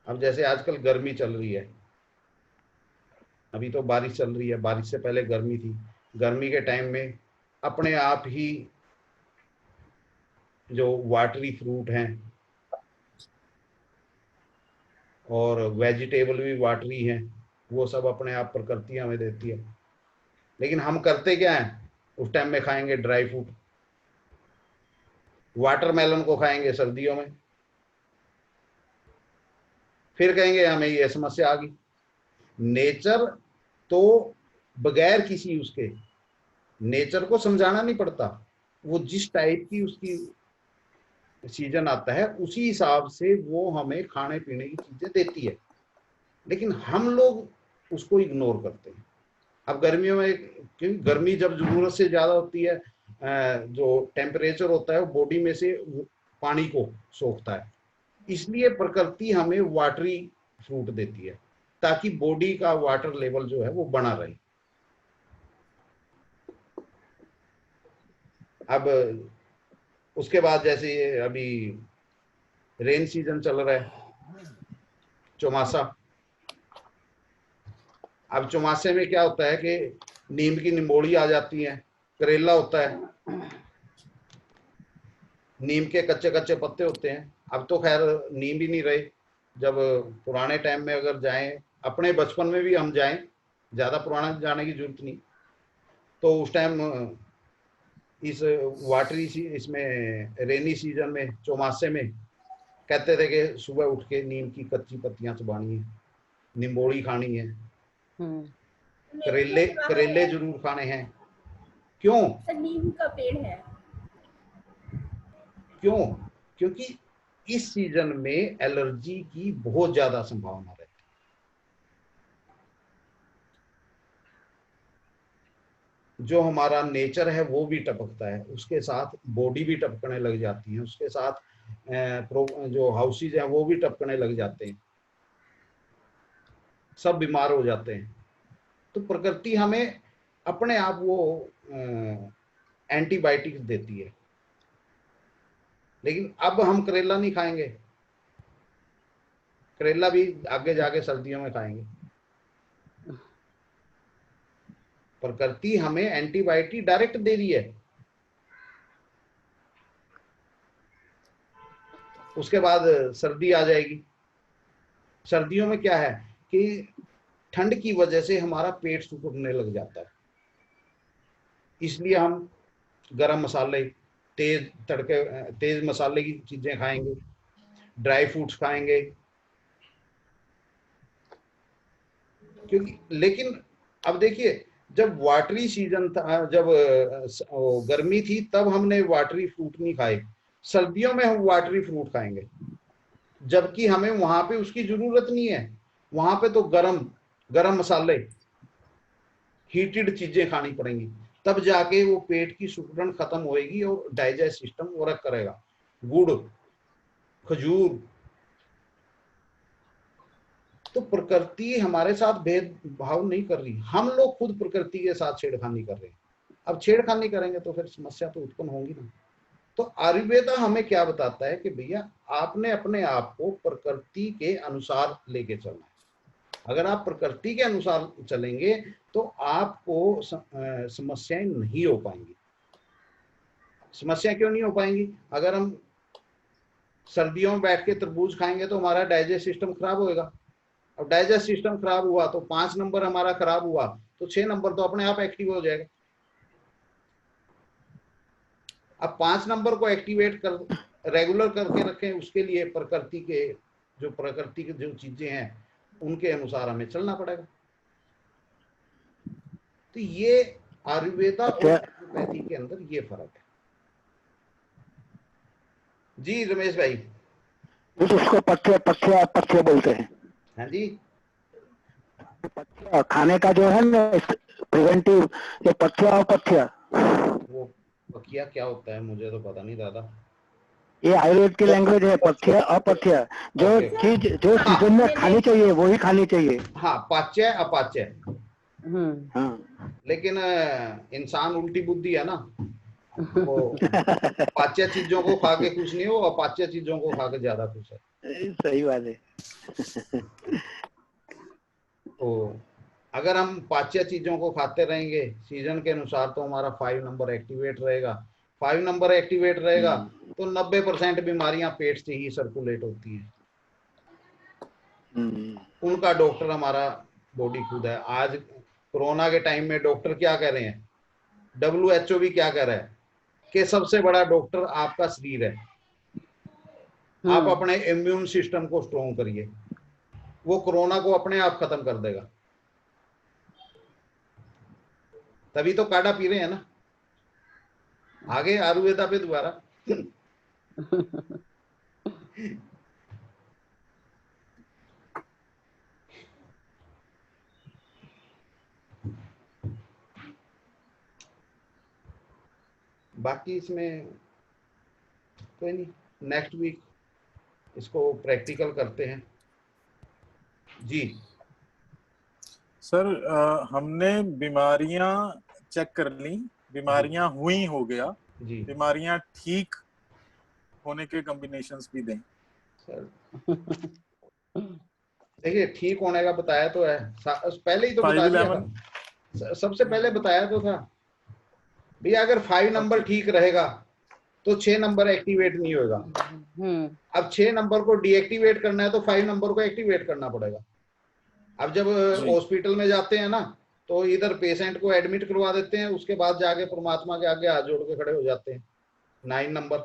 अब जैसे आजकल गर्मी चल रही है, अभी तो बारिश चल रही है, बारिश से पहले गर्मी थी, गर्मी के टाइम में अपने आप ही जो वाटरी फ्रूट हैं और वेजिटेबल भी वाटरी हैं, वो सब अपने आप प्रकृति हमें देती है। लेकिन हम करते क्या हैं, उस टाइम में खाएंगे ड्राई फ्रूट, वाटरमेलन को खाएंगे सर्दियों में, फिर कहेंगे हमें ये समस्या आ गई। नेचर तो बगैर किसी उसके, नेचर को समझाना नहीं पड़ता, वो जिस टाइप की उसकी सीजन आता है उसी हिसाब से वो हमें खाने पीने की चीजें देती है, लेकिन हम लोग उसको इग्नोर करते हैं। अब गर्मियों में, क्योंकि गर्मी जब जरूरत से ज्यादा होती है, जो टेम्परेचर होता है वो बॉडी में से पानी को सोखता है, इसलिए प्रकृति हमें वाटरी फ्रूट देती है ताकि बॉडी का वाटर लेवल जो है वो बना रहे। अब उसके बाद जैसे अभी रेन सीजन चल रहा है, चौमासा, अब चौमासे में क्या होता है कि नीम की निम्बोड़ी आ जाती है, करेला होता है, नीम के कच्चे कच्चे पत्ते होते हैं। अब तो खैर नीम भी नहीं रहे, जब पुराने टाइम में अगर जाएं, अपने बचपन में भी हम जाएं, ज्यादा पुराना जाने की जरूरत नहीं, तो उस टाइम इस वाटरी इसमें रेनी सीजन में, चौमासे में कहते थे कि सुबह उठ के नीम की कच्ची पत्तियां चबानी है, निम्बोड़ी खानी है, करेले जरूर खाने हैं। क्यों? नीम का पेड़ है। क्यों? क्योंकि इस सीजन में एलर्जी की बहुत ज्यादा संभावना रहती है। जो हमारा नेचर है वो भी टपकता है, उसके साथ बॉडी भी टपकने लग जाती है, उसके साथ जो हाउसेज हैं वो भी टपकने लग जाते हैं, सब बीमार हो जाते हैं। तो प्रकृति हमें अपने आप वो एंटीबायोटिक्स देती है। लेकिन अब हम करेला नहीं खाएंगे, करेला भी आगे जाके सर्दियों में खाएंगे। प्रकृति हमें एंटीबायोटिक डायरेक्ट दे रही है। उसके बाद सर्दी आ जाएगी। सर्दियों में क्या है कि ठंड की वजह से हमारा पेट सूखने लग जाता है, इसलिए हम गरम मसाले, तेज मसाले की चीजें खाएंगे, ड्राई फ्रूट्स खाएंगे, क्योंकि लेकिन अब देखिए जब वाटरी सीजन था, जब गर्मी थी, तब हमने वाटरी फ्रूट नहीं खाए। सर्दियों में हम वाटरी फ्रूट खाएंगे, जबकि हमें वहां पे उसकी जरूरत नहीं है। वहां पे तो गरम मसाले, हीटेड चीजें खानी पड़ेंगी, तब जाके वो पेट की सुकड़न खत्म होएगी और डाइजेस्ट सिस्टम वर्क करेगा। गुड़, खजूर। तो प्रकृति हमारे साथ भेदभाव नहीं कर रही, हम लोग खुद प्रकृति के साथ छेड़खानी कर रहे हैं। अब छेड़खानी करेंगे तो फिर समस्या तो उत्पन्न होगी ना। तो आयुर्वेदा हमें क्या बताता है कि भैया आपने अपने आप को प्रकृति के अनुसार लेके चलना है। अगर आप प्रकृति के अनुसार चलेंगे तो आपको समस्याएं नहीं हो पाएंगी। समस्या क्यों नहीं हो पाएंगी? अगर हम सर्दियों में बैठ के तरबूज खाएंगे तो हमारा डाइजेस्ट सिस्टम खराब होएगा। अब डाइजेस्ट सिस्टम खराब हुआ तो 5 नंबर हमारा खराब हुआ तो 6 नंबर तो अपने आप एक्टिव हो जाएगा। अब 5 नंबर को एक्टिवेट कर रेगुलर करके रखें, उसके लिए प्रकृति के जो चीजें हैं उनके अनुसार हमें चलना पड़ेगा। तो ये आयुर्वेदा और एलोपैथी के अंदर ये फर्क है। जी रमेश भाई। उसको पथ्य बोलते हैं। हाँ जी, पथ्य खाने का जो है ना प्रिवेंटिव, ये पथ्य और पथ्य। वो पकिया क्या होता है मुझे तो पता नहीं दादा। ये आयुर्वेद की लैंग्वेज है, पथ्य अपथ्य। जो चीज जो सीजन में खानी चाहिए वो ही खानी चाहिए। हाँ, पाच्य अपाच्य। हाँ। लेकिन इंसान उल्टी बुद्धि है ना, वो पाच्य चीजों को खा के खुश नहीं हो, अपाच्य चीजों को खा के ज्यादा खुश है। सही बात है। तो अगर हम पाच्य चीजों को खाते रहेंगे सीजन के अनुसार तो हमारा 5 नंबर एक्टिवेट रहेगा। 5 नंबर एक्टिवेट रहेगा तो 90% बीमारियां पेट से ही सर्कुलेट होती हैं। उनका डॉक्टर हमारा बॉडी खुद है। आज कोरोना के टाइम में डॉक्टर क्या कह रहे हैं, WHO भी क्या कह रहा है कि सबसे बड़ा डॉक्टर आपका शरीर है। आप अपने इम्यून सिस्टम को स्ट्रॉन्ग करिए, वो कोरोना को अपने आप खत्म कर देगा। तभी तो काढ़ा पी रहे हैं ना। आगे आयुर्वेदा पे दोबारा। बाकी इसमें कोई नहीं, नेक्स्ट वीक इसको प्रैक्टिकल करते हैं। जी सर, हमने बीमारियां चेक कर ली, बीमारियां हुई हो गया, बीमारियां ठीक होने के कॉम्बिनेशंस भी दें सर। देखिए ठीक होने का बताया तो है, पहले ही तो बता दिया था। सबसे पहले बताया तो था भैया अगर 5 नंबर ठीक रहेगा तो 6 नंबर एक्टिवेट नहीं होगा। अब 6 नंबर को डीएक्टिवेट करना है तो 5 नंबर को एक्टिवेट करना पड़ेगा। अब जब हॉस्पिटल में जाते हैं ना तो इधर पेशेंट को एडमिट करवा देते हैं, उसके बाद जाके परमात्मा के आगे हाथ जोड़ के खड़े हो जाते हैं। 9 नंबर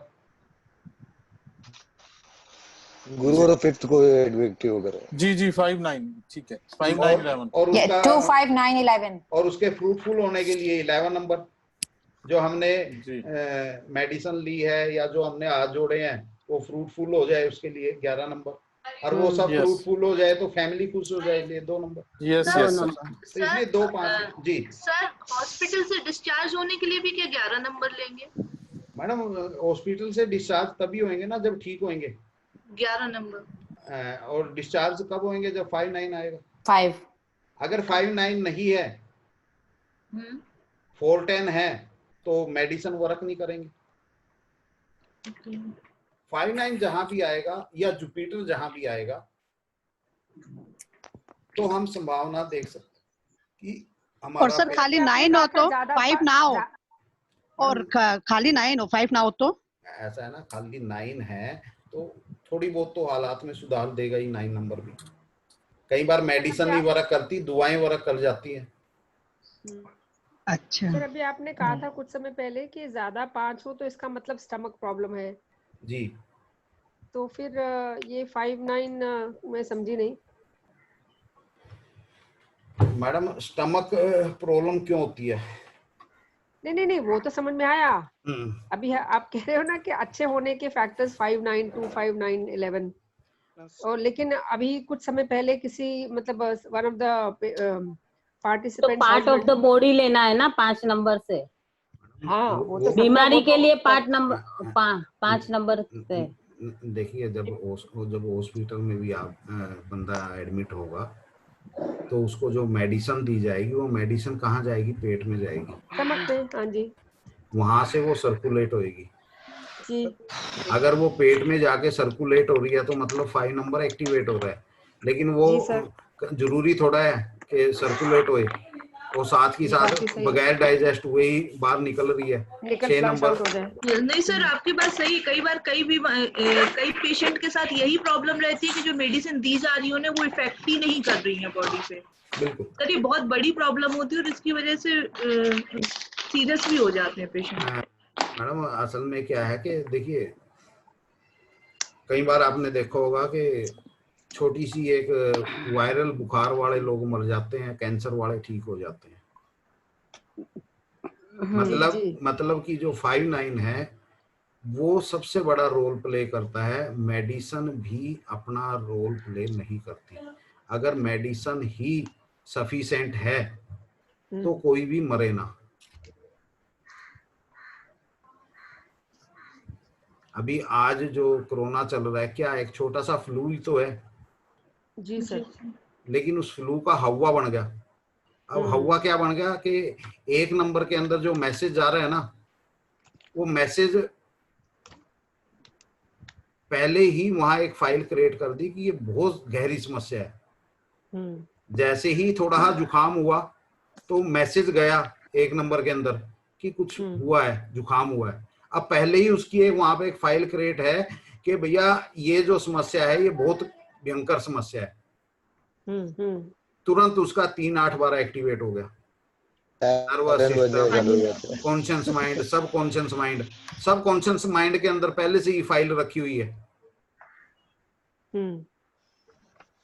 गुरु और 5th को एक्टिव करें। जी 5 9 ठीक है। 5 9 11 और उसका 2 5 9 11 और उसके फ्रूटफुल होने के लिए 11 नंबर जो हमने मेडिसिन ली है या जो हमने हाथ जोड़े हैं वो फ्रूटफुल हो जाए उसके लिए 11 नंबर। और वो सब फ्रूटफुल हो जाए तो फैमिली खुश हो जाए, ये 2 नंबर। यस यस तो इसलिए 2 5 जी। सर हॉस्पिटल से डिस्चार्ज होने के लिए भी क्या 11 नंबर लेंगे? मैडम हॉस्पिटल से डिस्चार्ज तभी होंगे ना जब ठीक होंगे, 11 नंबर। और डिस्चार्ज कब होंगे? जब 5 9 आएगा। 5 अगर 5 9 नहीं है, 4 10 है, तो मेडिसिन वर्क नहीं करेंगे। 5 9 जहां भी आएगा या जुपिटर जहां भी आएगा, तो हम संभावना देख सकते कि हमारा। और सर खाली 9 हो तो 5 ना हो, और खाली 9 हो 5 ना हो तो ऐसा है ना, खाली 9 है तो थोड़ी बहुत तो हालात में सुधार देगा ही 9 नंबर भी। कई बार मेडिसिन नहीं वर्क करती, दुआएं वर्क कर जाती हैं। अच्छा सर अभी आपने कहा था कुछ समय पहले कि ज्यादा 5 हो तो इसका मतलब स्टमक प्रॉब्लम है जी। तो फिर ये 5 9 मैं समझी नहीं मैडम। स्टमक प्रॉब्लम क्यों होती है? नहीं वो तो समझ में आया। अभी आप कह रहे हो ना कि अच्छे होने के फैक्टर्स 5 9 2 5 9 11, और लेकिन अभी कुछ समय पहले किसी मतलब one of the participant part of the body लेना है ना 5 नंबर से। हाँ वो तो बीमारी के लिए 5 नंबर से। देखिए जब हॉस्पिटल में भी आप बंदा एडमिट होगा तो उसको जो मेडिसिन दी जाएगी, वो मेडिसिन कहाँ जाएगी? पेट में जाएगी। समझते हैं, हाँ जी। वहां से वो सर्कुलेट होएगी जी। अगर वो पेट में जाके सर्कुलेट हो रही है तो मतलब 5 नंबर एक्टिवेट हो रहा है। लेकिन वो जरूरी थोड़ा है कि सर्कुलेट होए, वो साथ ही साथ बगैर डाइजेस्ट हुए ही बाहर निकल रही है। 6 नंबर नहीं सर आपकी बात सही। कई बार कई पेशेंट के साथ यही प्रॉब्लम रहती है कि जो मेडिसिन दी जा रही है उन्हें वो इफेक्ट ही नहीं कर रही है बॉडी पे। बिल्कुल सर ये बहुत बड़ी प्रॉब्लम होती है और इसकी वजह से सीरियस भी हो जाते हैं पेशेंट। मैडम असल में क्या है कि देखिए, कई बार आपने देखा होगा कि छोटी सी एक वायरल बुखार वाले लोग मर जाते हैं, कैंसर वाले ठीक हो जाते हैं। मतलब कि जो 5 9 है वो सबसे बड़ा रोल प्ले करता है। मेडिसिन भी अपना रोल प्ले नहीं करती। अगर मेडिसिन ही सफिशिएंट है तो कोई भी मरे ना। अभी आज जो कोरोना चल रहा है, क्या एक छोटा सा फ्लू ही तो है जी सर, लेकिन उस फ्लू का हवा बन गया। अब हवा क्या बन गया कि 1 नंबर के अंदर जो मैसेज जा रहा है ना, वो मैसेज पहले ही वहां एक फाइल क्रिएट कर दी कि ये बहुत गहरी समस्या है। जैसे ही थोड़ा सा जुकाम हुआ तो मैसेज गया 1 नंबर के अंदर कि कुछ हुआ है, जुकाम हुआ है। अब पहले ही उसकी एक वहां पे एक फाइल क्रिएट है कि भैया ये जो समस्या है ये बहुत भयंकर समस्या है। तुरंत उसका 3 8 12 एक्टिवेट हो गया। नर्वस सिस्टम, कॉन्शियस माइंड, सब कॉन्शियस माइंड, सब कॉन्शियस माइंड के अंदर पहले से ही फाइल रखी हुई है।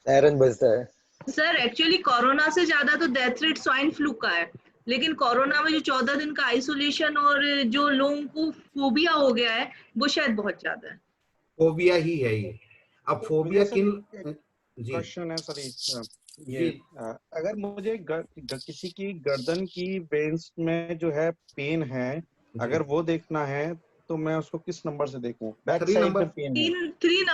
सायरन बजता है। सर एक्चुअली कोरोना से ज्यादा तो डेथ रेट स्वाइन फ्लू का है, लेकिन कोरोना में जो 14 दिन का आइसोलेशन और जो लोगों को फोबिया हो गया है वो शायद बहुत ज्यादा है। फोबिया ही है ये। अब फोबिया किन क्वेश्चन है सर ये अगर मुझे किसी की गर्दन की वेन्स में जो है पेन है, अगर वो देखना है तो मैं उसको किस नंबर से देखूं? बैक साइड में पेन है 3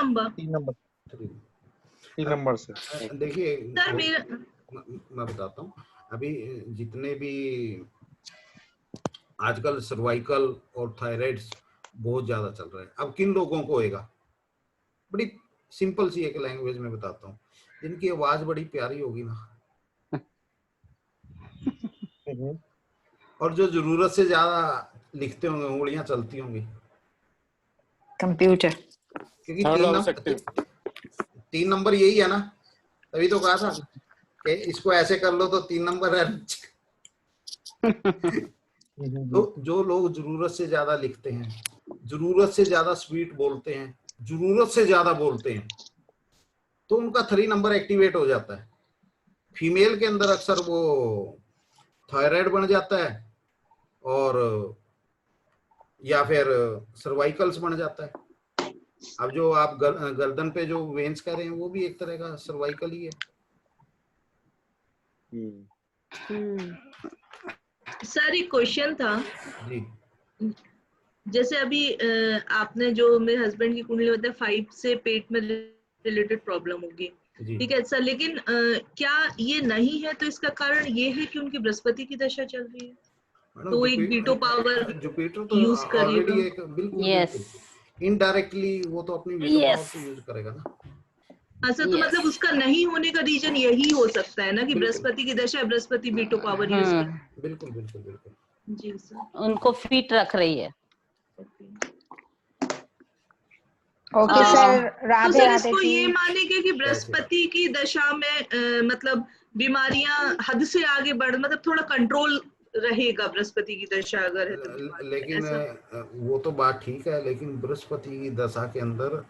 नंबर से। देखिए मैं बताता हूँ। अभी जितने भी आजकल सर्वाइकल और थायराइड्स बहुत ज्यादा चल रहा है, अब किन लोगों को होएगा? बड़ी सिंपल सी एक लैंग्वेज में बताता हूँ, जिनकी आवाज बड़ी प्यारी होगी ना और जो जरूरत से ज्यादा लिखते होंगे, उंगलियां चलती होंगी। कंप्यूटर। क्योंकि 3 नंबर यही है ना, तभी तो कहा था कि इसको ऐसे कर लो तो 3 नंबर है। तो जो लोग जरूरत से ज्यादा लिखते हैं, जरूरत से ज्यादा स्वीट बोलते हैं, जरूरत से ज्यादा बोलते हैं, तो उनका 3 नंबर एक्टिवेट हो जाता है। फीमेल के अंदर अक्सर वो थायराइड बन जाता है और या फिर सर्वाइकल्स बन जाता है। अब जो आप गर्दन पे जो वेन्स कह रहे हैं वो भी एक तरह का सर्वाइकल ही है। सर एक क्वेश्चन था जी। जैसे अभी आपने जो मेरे हस्बैंड की कुंडली बताया 5 से पेट में रिलेटेड प्रॉब्लम होगी, ठीक है सर, लेकिन क्या ये नहीं है तो इसका कारण ये है कि उनकी बृहस्पति की दशा चल रही है, तो एक बीटो पावर जुपिटर तो यूज करेगा। एक बिल्कुल इनडायरेक्टली वो तो अपनी बीटो पावर को यूज करेगा ना। हाँ सर, तो मतलब उसका नहीं होने का रीजन यही हो सकता है ना कि बृहस्पति की दशा, बृहस्पति बीटो पावर यूज कर। बिल्कुल बिल्कुल बिल्कुल जी सर, उनको फिट रख रही है। ओके सर, राधे तो राधे इसको जी। ये मानेंगे कि बृहस्पति की दशा में मतलब बीमारियां हद से आगे बढ़, मतलब थोड़ा कंट्रोल रहेगा बृहस्पति की दशा अगर है तो। लेकिन वो तो बात ठीक है, लेकिन बृहस्पति की दशा के अंदर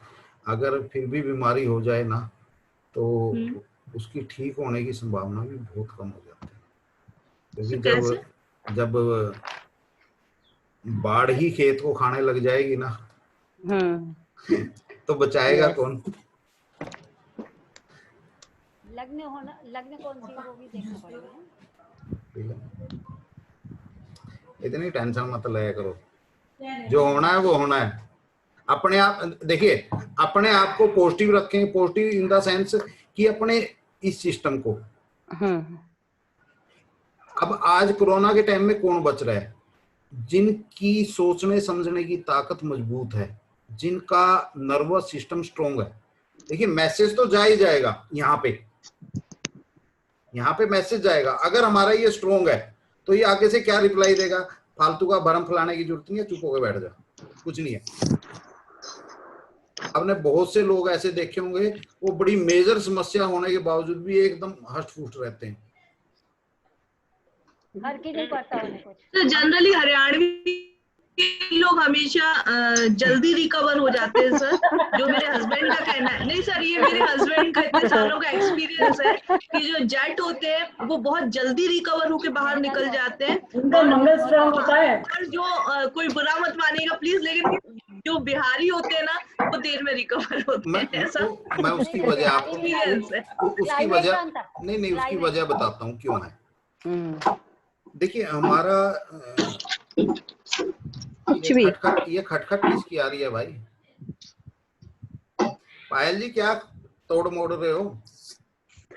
अगर फिर भी बीमारी हो जाए ना तो उसकी ठीक होने की संभावना भी बहुत कम हो जाती है, क्योंकि जब बाढ़ ही खेत को खाने लग जाएगी ना तो बचाएगा कौन? लग्न कौन सी वो भी देखना पड़ेगा। इतनी टेंशन मत लिया करो, जो होना है वो होना है। अपने आप देखिए, अपने आप को पॉजिटिव रखें, पॉजिटिव इन द सेंस कि अपने इस सिस्टम को। अब आज कोरोना के टाइम में कौन बच रहा है? जिनकी सोचने समझने की ताकत मजबूत है, जिनका नर्वस सिस्टम स्ट्रोंग है। देखिए मैसेज तो जा ही जाएगा, यहाँ पे मैसेज जाएगा। अगर हमारा ये स्ट्रोंग है तो ये आगे से क्या रिप्लाई देगा? फालतू का भरम फैलाने की जरूरत नहीं है, चुप होकर बैठ जा, कुछ नहीं है। आपने बहुत से लोग ऐसे देखे होंगे, वो बड़ी मेजर समस्या होने के बावजूद भी एकदम हष्ट-पुष्ट रहते हैं। हर की नहीं पता उन्हें कुछ। तो जनरली हरियाणवी लोग हमेशा जल्दी रिकवर हो जाते हैं सर, जो मेरे हस्बैंड का कहना है। नहीं सर, ये मेरे हस्बैंड का इतने सालों का एक्सपीरियंस है कि जो जट होते हैं वो बहुत जल्दी रिकवर होके बाहर निकल जाते हैं। उनका मंगल स्ट्रांग होता है। और जो कोई बुरा मत मानेगा प्लीज, लेकिन जो बिहारी होते हैं ना वो देर में रिकवर होते हैं। ऐसा मैं उसकी वजह आपको उसकी वजह बताता हूँ क्यों है। देखिए हमारा ये खटखट किसकी आ रही है भाई? पायल जी क्या तोड़ मोड़ रहे हो?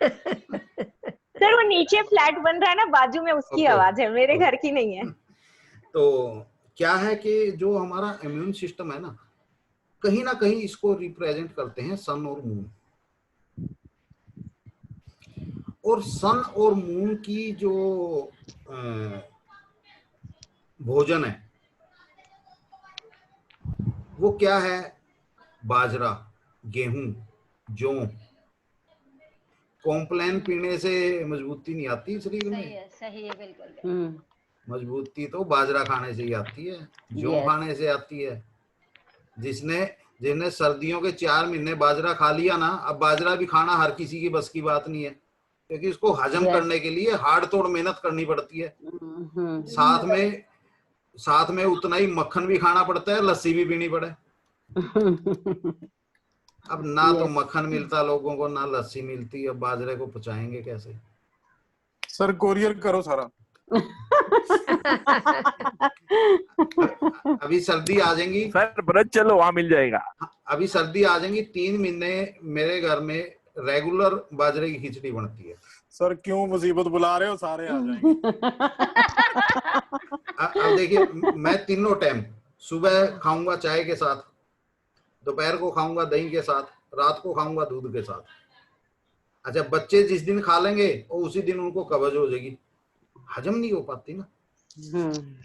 सर वो नीचे फ्लैट बन रहा है ना बाजू में, उसकी आवाज है, मेरे घर की नहीं है। तो क्या है कि जो हमारा इम्यून सिस्टम है ना, कहीं ना कहीं इसको रिप्रेजेंट करते हैं सन और मून। और सन और मून की जो भोजन है वो क्या है? बाजरा, गेहूं, जौ। कॉम्प्लेन पीने से मजबूती नहीं आती शरीर में। सही है बिल्कुल। मजबूती तो बाजरा खाने से ही आती है, जौ खाने से आती है। जिसने सर्दियों के 4 महीने बाजरा खा लिया ना, अब बाजरा भी खाना हर किसी की बस की बात नहीं है, क्योंकि इसको हजम करने के लिए हार्ड तोड़ मेहनत करनी पड़ती है। साथ में उतना ही मक्खन भी खाना पड़ता है, लस्सी भी पीनी पड़े। अब ना तो मक्खन मिलता लोगों को, ना लस्सी मिलती। अब बाजरे को पचाएंगे कैसे? सर कोरियर करो सारा। अभी सर्दी आ जाएंगी सर, ब्रज चलो वहां मिल जाएगा। अभी सर्दी आ जाएंगी, 3 महीने मेरे घर में रेगुलर बाजरे की खिचड़ी बनती है। सर क्यों मुसीबत बुला रहे हो, सारे आ जाएंगे। अब देखिए, मैं तीनों टाइम सुबह खाऊंगा चाय के साथ, दोपहर को खाऊंगा दही के साथ, रात को खाऊंगा दूध के साथ। अच्छा, बच्चे जिस दिन खा लेंगे और उसी दिन उनको कब्ज हो जाएगी, हजम नहीं हो पाती ना।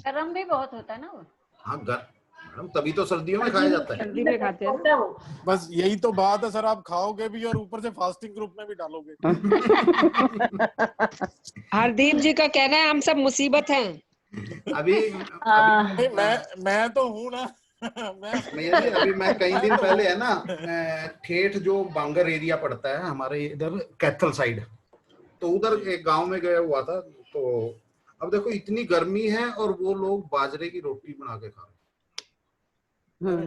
गरम भी बहुत होता है ना वो। हाँ मैडम, तभी तो सर्दियों में खाया जाता है। सर्दी में खाते हैं वो। बस यही तो बात है सर, आप खाओगे भी और ऊपर से फास्टिंग ग्रुप में भी डालोगे। हरदीप जी का कहना है हम सब मुसीबत हैं। अभी मैं तो हूँ ना। अभी मैं कई दिन पहले है ना, ठेठ जो बांगर एरिया पड़ता है हमारे इधर कैथल साइड, तो उधर एक गांव में गया हुआ था। तो अब देखो इतनी गर्मी है और वो लोग बाजरे की रोटी बना के खा रहे हैं।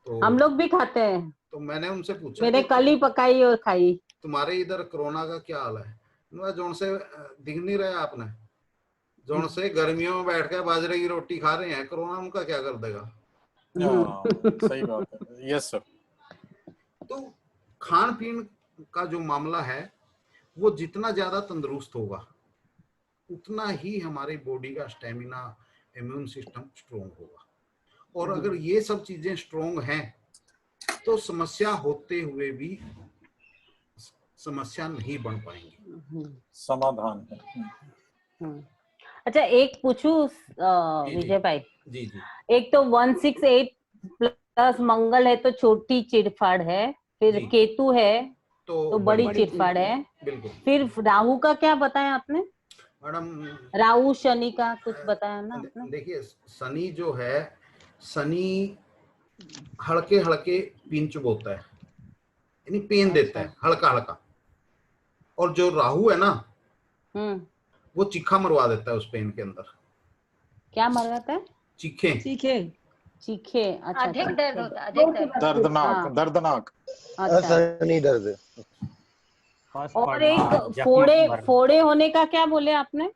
तो हम लोग भी खाते हैं। तो मैंने उनसे पूछा, मैंने कल ही पकाई और खाई। तुम्हारे इधर कोरोना का क्या हाल है? जोन से दिख नहीं रहा आपने, जोन से गर्मियों में बैठ के बाजरे की रोटी खा रहे हैं, कोरोना उनका क्या कर देगा? सही बात है। Yes sir. तो खान पीन का जो मामला है वो जितना ज्यादा तंदुरुस्त होगा उतना ही हमारी बॉडी का स्टेमिना, इम्यून सिस्टम स्ट्रोंग होगा। और अगर ये सब चीजें स्ट्रोंग हैं तो समस्या होते हुए भी समस्या नहीं बन पाएंगी, समाधान है। अच्छा एक पूछूं विजय भाई? जी जी। एक तो 168 प्लस मंगल है तो छोटी चिड़फाड़ है, फिर केतु है तो बड़ी चिड़फाड़ है। बिल्कुल। फिर राहु का क्या बताया आपने मैडम? राहु शनि का कुछ बताया ना आपने? देखिए शनि जो है, शनि हल्के हल्के पिंच बोता है, यानी पेन देता है हल्का हल्का। और जो राहु है ना वो चिखा मरवा देता है उस पेन के अंदर। क्या मरवाता है? चीखे। चीखे। चीखे। अच्छा। अधिक दर्द होता है, अधिक दर्द। दर्दनाक, दर्दनाक। शनि दर्द। और एक फोड़े होने का क्या बोले आपने?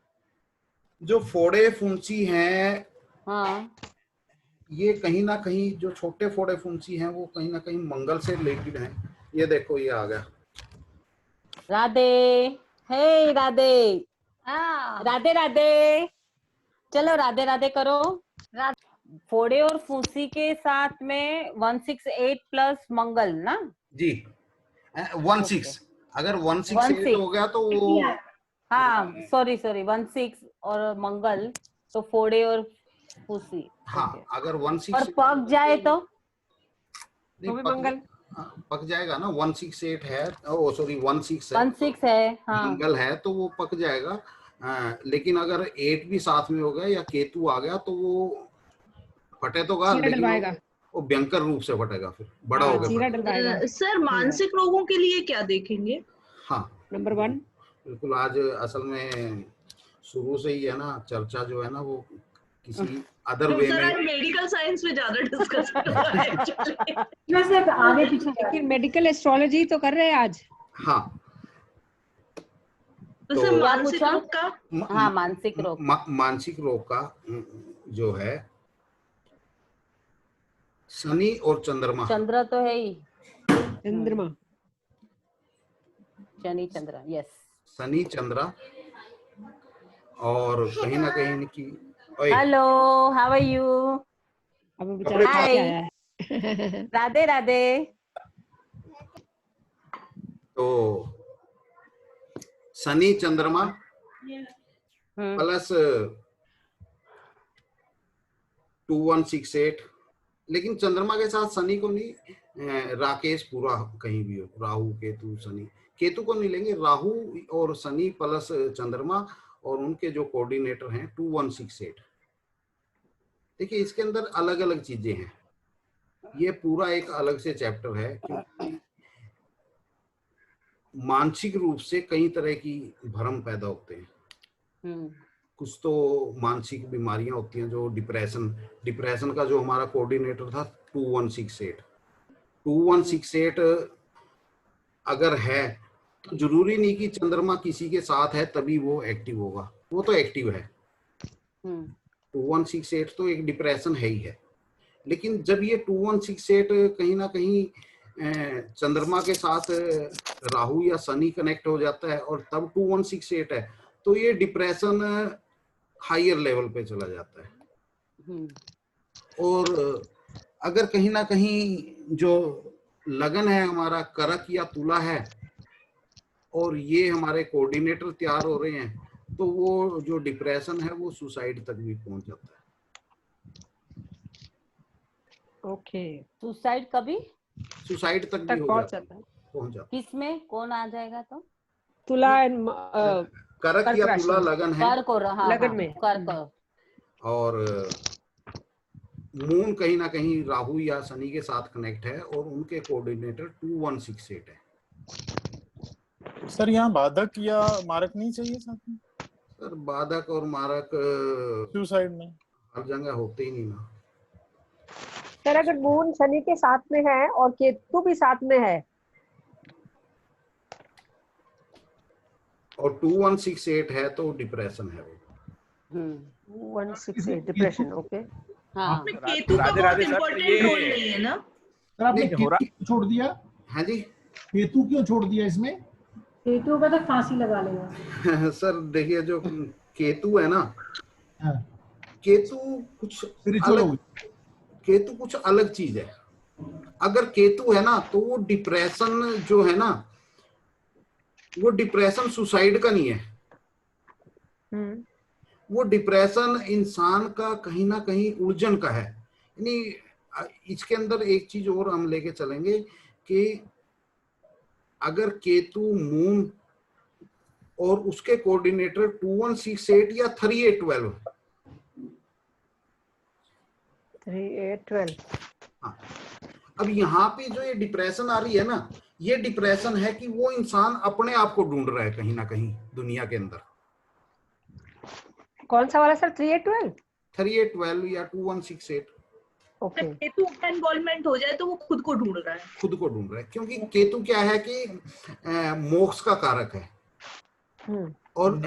जो फोड़े फुंसी हैं, हाँ, ये कहीं ना कहीं जो छोटे फोड़े फुंसी हैं वो कहीं ना कहीं मंगल से रिलेटेड हैं। ये देखो ये आ गया। राधे, हे राधे, राधे राधे, चलो राधे राधे करो। फोड़े और फुंसी के साथ में 168 प्लस मंगल ना जी। 16 अगर 168 हो गया तो वो, हाँ सॉरी 16 और मंगल तो फोड़े और फुंसी। हाँ अगर 16 और पक जाए तो मंगल पक जाएगा ना। 168 है, ओ सॉरी 16 है, हाँ। मंगल है तो वो पक जाएगा। लेकिन अगर 8 भी साथ में हो गया या केतु आ गया तो वो फटे तो गा, लेकिन वो भयंकर रूप से फटेगा, फिर बड़ा हो गया। सर मानसिक रोगों के लिए क्या देखेंगे? हाँ नंबर 1 बिल्कुल। आज असल में शुरू से ही है ना चर्चा जो है ना वो किसी अदर वे में मेडिकल साइंस में ज्यादा डिस्कस कर रहा है एक्चुअली। आगे पीछे लेकिन मेडिकल एस्ट्रोलॉजी तो कर रहे हैं आज। हाँ तो मानसिक रोग का, हाँ मानसिक रोग, मानसिक रोग का जो है शनि और चंद्रमा। चंद्र तो है ही, चंद्रमा, शनि चंद्र, यस। शनि चंद्रा और कहीं ना कहीं इनकी। Hello, how are you? Hi, Radhe Radhe. तो शनि चंद्रमा प्लस 2168, लेकिन चंद्रमा के साथ शनि को नहीं, राकेश पूरा कहीं भी हो, राहु केतु शनि, केतु को नहीं लेंगे, राहु और शनि प्लस चंद्रमा और उनके जो कोऑर्डिनेटर हैं 2168। देखिए इसके अंदर अलग अलग चीजें हैं, ये पूरा एक अलग से चैप्टर है क्योंकि मानसिक रूप से कई तरह की भ्रम पैदा होते हैं। कुछ तो मानसिक बीमारियां होती हैं, जो डिप्रेशन का जो हमारा कोऑर्डिनेटर था 2168 अगर है तो जरूरी नहीं कि चंद्रमा किसी के साथ है तभी वो एक्टिव होगा, वो तो एक्टिव है। 2168 तो एक डिप्रेशन है ही है, लेकिन जब ये 2168 कहीं ना कहीं चंद्रमा के साथ राहु या शनि कनेक्ट हो जाता है और तब 2168 है तो ये डिप्रेशन हायर लेवल पे चला जाता है। और अगर कहीं ना कहीं जो लगन है हमारा करक या तुला है और ये हमारे कोऑर्डिनेटर तैयार हो रहे हैं तो वो जो डिप्रेशन है वो सुसाइड तक भी पहुंच जाता है। ओके, सुसाइड कभी सुसाइड तक भी हो जाता है, पहुंच जाता है। किसमें कौन आ जाएगा तो? तुला करक या तुला लगन है, लगन में कर्क, और मून कहीं ना कहीं राहु या शनि के साथ कनेक्ट है और उनके कोऑर्डिनेटर 2168 है। सर यहाँ बाधक या मारक नहीं चाहिए साथ में? सर बाधक और मारक सुसाइड में हर जगह होते ही नहीं ना। सर अगर मून शनि के साथ में है और केतु भी साथ में है और 2168 है तो डिप्रेशन है वो। 2168 डिप्रेशन, ओके। हाँ, केतु का बहुत इम्पोर्टेंट रोल नहीं है ना। सर आपने केतु छोड़ दिया? हाँ जी, केतु क्यों छोड़ दिया इसमें? केतु का तो फांसी लगा लेगा। सर देखिए जो केतु है ना, केतु कुछ अलग चीज है। अगर केतु है ना तो वो डिप्रेशन जो है ना, वो डिप्रेशन सुसाइड का नहीं है। वो डिप्रेशन इंसान का कहीं ना कहीं उलझन का है। यानी इसके अंदर एक चीज और हम लेके चलेंगे कि अगर केतु मून और उसके कोऑर्डिनेटर 2168 या 3812 हाँ, अब यहाँ पे जो ये डिप्रेशन आ रही है ना, ये डिप्रेशन है कि वो इंसान अपने आप को ढूंढ रहा है कहीं ना कहीं दुनिया के अंदर। कौन सा वाला सर? 3812 3812 या 2168। ओके। केतु का इन्वॉल्वमेंट हो जाए तो वो खुद को ढूंढ रहा है, क्योंकि केतु क्या है कि मोक्ष का कारक है और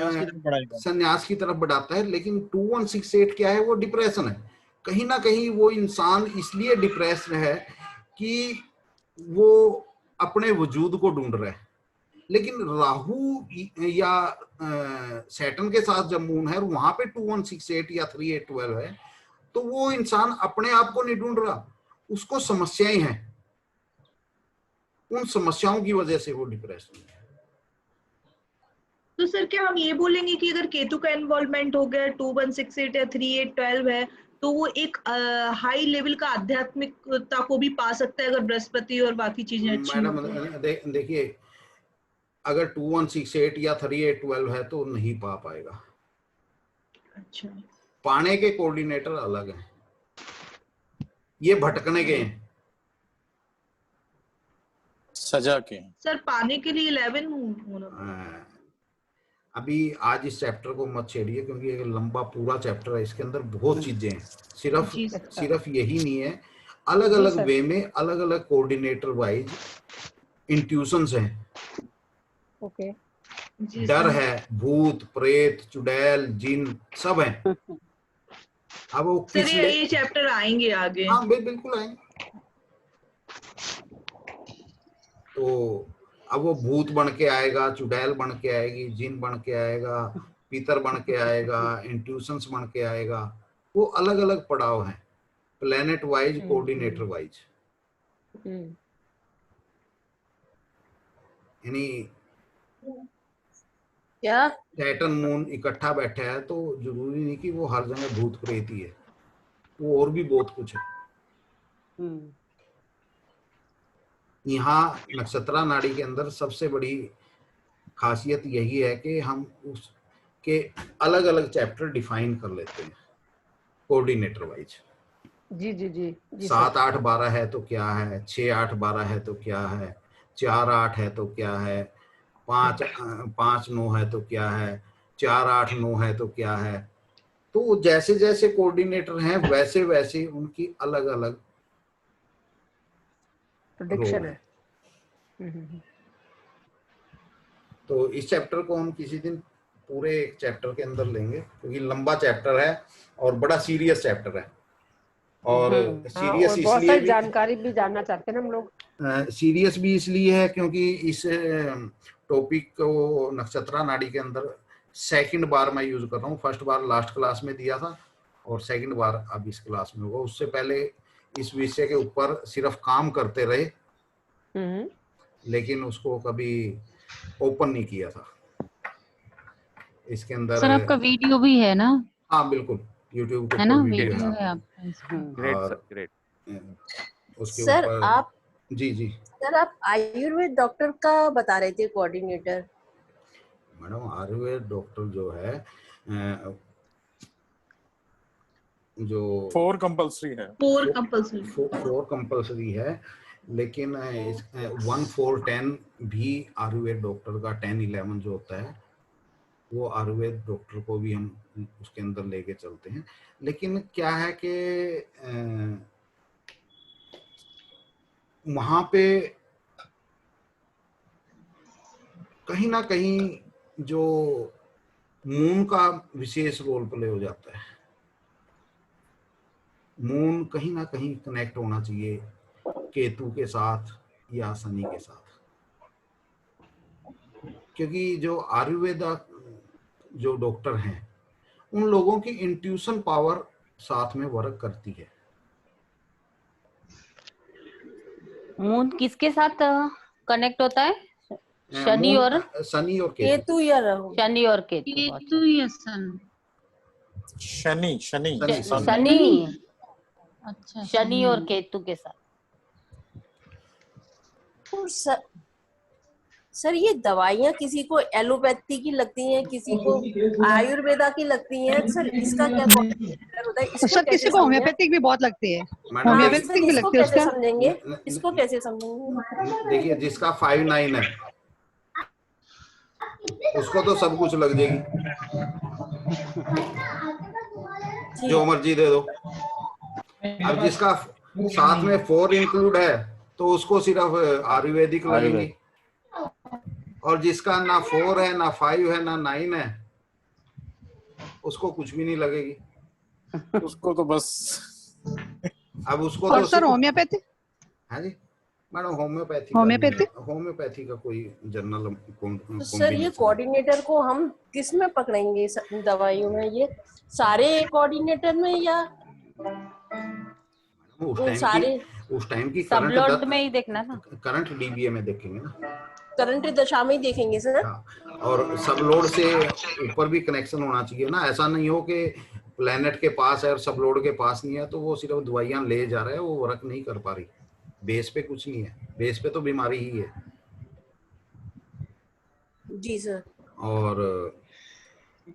संन्यास की तरफ बढ़ाता है। लेकिन 2168 क्या है? वो डिप्रेशन है। कहीं ना कहीं वो इंसान इसलिए डिप्रेस्ड है कि वो अपने वजूद को ढूंढ रहा है। लेकिन राहु या सैटर्न के साथ जब मून है और वहां पे 2168 या 3812 है, तो वो इंसान अपने आप को नहीं ढूंढ रहा, उसको समस्याएं हैं। उन समस्याओं की वजह से वो डिप्रेशन है। तो सर क्या हम ये बोलेंगे कि अगर केतु का इन्वॉल्वमेंट हो गया 2168 या 3812 है तो वो एक हाई लेवल का आध्यात्मिकता को भी पा सकता है अगर बृहस्पति और बाकी चीजें अच्छी मैडम देखिए, अगर 2168 या 3812 है तो नहीं पा पाएगा। अच्छा, पाने के कोऑर्डिनेटर अलग हैं, ये भटकने के हैं, सजा के। सर पाने के लिए 11 होना। अभी आज इस चैप्टर को मत छेड़िए क्योंकि एक लंबा पूरा चैप्टर है, इसके अंदर बहुत चीजें हैं। सिर्फ यही नहीं है, अलग अलग वे में अलग अलग कोऑर्डिनेटर वाइज इंट्यूशंस हैं। ओके। डर है, भूत प्रेत चुड़ैल जिन सब हैं। अब वो किस ये चैप्टर आएंगे आगे। हाँ बिल्कुल आएंगे। तो अब वो भूत बन के आएगा, चुड़ैल बन के आएगी, जिन बन के आएगा, पीतर बन के आएगा, इंट्यूशंस बन के आएगा। वो अलग अलग पड़ाव हैं, प्लेनेट वाइज कोऑर्डिनेटर वाइज। यानी क्या सैटर्न मून इकट्ठा बैठे है तो जरूरी नहीं कि वो हर जगह भूत प्रेत ही है, वो और भी बहुत कुछ है। यहाँ नक्षत्रा नाड़ी के अंदर सबसे बड़ी खासियत यही है कि हम उसके अलग अलग चैप्टर डिफाइन कर लेते हैं कोऑर्डिनेटर वाइज। जी जी जी, 7 8 12 है तो क्या है, 6 8 12 है तो क्या है, 4 8 है तो क्या है, 5 5 9 है तो क्या है, 4 8 9 है तो क्या है। तो जैसे जैसे कोऑर्डिनेटर हैं वैसे वैसे उनकी अलग अलग प्रेडिक्शन है। तो इस चैप्टर को हम किसी दिन पूरे एक चैप्टर के अंदर लेंगे क्योंकि लंबा चैप्टर है और बड़ा सीरियस चैप्टर है। और सीरियस इसलिए बहुत सारी जानकारी भी जानना चाहते हैं हम लोग। सीरियस भी इसलिए है क्योंकि इस टॉपिक को नक्षत्रा नाड़ी के अंदर सेकंड बार मैं यूज कर रहा हूँ। फर्स्ट बार लास्ट क्लास में दिया था और सेकंड बार अब इस क्लास में होगा। उससे पहले इस विषय के ऊपर सिर्फ काम करते रहे लेकिन उसको कभी ओपन नहीं किया था। इसके अंदर सर आपका वीडियो भी है ना? हाँ बिल्कुल, YouTube है ना, वीडियो है आपका। ग्रेट। उसके सर ऊपर आप जी सर आप आयुर्वेद डॉक्टर का बता रहे थे कोऑर्डिनेटर। मैडम आयुर्वेद डॉक्टर जो है जो 4 कंपल्सरी है। 4 कंपल्सरी है लेकिन 1 4 10 भी आयुर्वेद डॉक्टर का 10 11 जो होता है वो आयुर्वेद डॉक्टर को भी हम उसके अंदर लेके चलते हैं। लेकिन क्या है कि वहां पे कहीं ना कहीं जो मून का विशेष रोल प्ले हो जाता है। मून कहीं ना कहीं कनेक्ट होना चाहिए केतु के साथ या शनि के साथ, क्योंकि जो आयुर्वेदा जो डॉक्टर हैं उन लोगों की इंट्यूशन पावर साथ में वर्क करती है। मून किसके साथ कनेक्ट होता है? शनि और केतु या राहु? शनि और केतु या सन? शनि शनि शनि, अच्छा शनि और केतु के साथ। और सर ये दवाइयाँ किसी को एलोपैथी की लगती हैं, किसी को आयुर्वेदा की लगती हैं, सर इसका क्या होता है? सर किसी को होम्योपैथिक भी बहुत लगती है, होम्योपैथिक भी लगती है। कैसे समझेंगे इसको, कैसे समझेंगे? देखिए जिसका 5-9 है उसको तो सब कुछ लग जाएगी, जो मर्जी दे दो। अब जिसका साथ में 4 इंक्लूड है तो उसको सिर्फ आयुर्वेदिक लगेगी, और जिसका ना 4 है ना 5 है ना 9 है उसको कुछ भी नहीं लगेगी। उसको तो बस अब उसको और तो सर होम्योपैथी? हाँ जी मैडम, होम्योपैथी का कोई जनरल तो सर ये कोऑर्डिनेटर को हम किस में पकड़ेंगे दवाइयों में? ये सारे कोऑर्डिनेटर में या उस टाइम की सब लोड में ही देखना ना, करंट डीबीए में देखेंगे ना, करंट दशा में ही देखेंगे सर। और सब लोड से ऊपर भी कनेक्शन होना चाहिए ना। ऐसा नहीं हो कि प्लेनेट के पास है और सब लोड के पास नहीं है तो वो सिर्फ दवाइयां ले जा रहा है, वो वर्क नहीं कर पा रही। बेस पे कुछ नहीं है, बेस पे तो बीमारी ही है। जी सर। और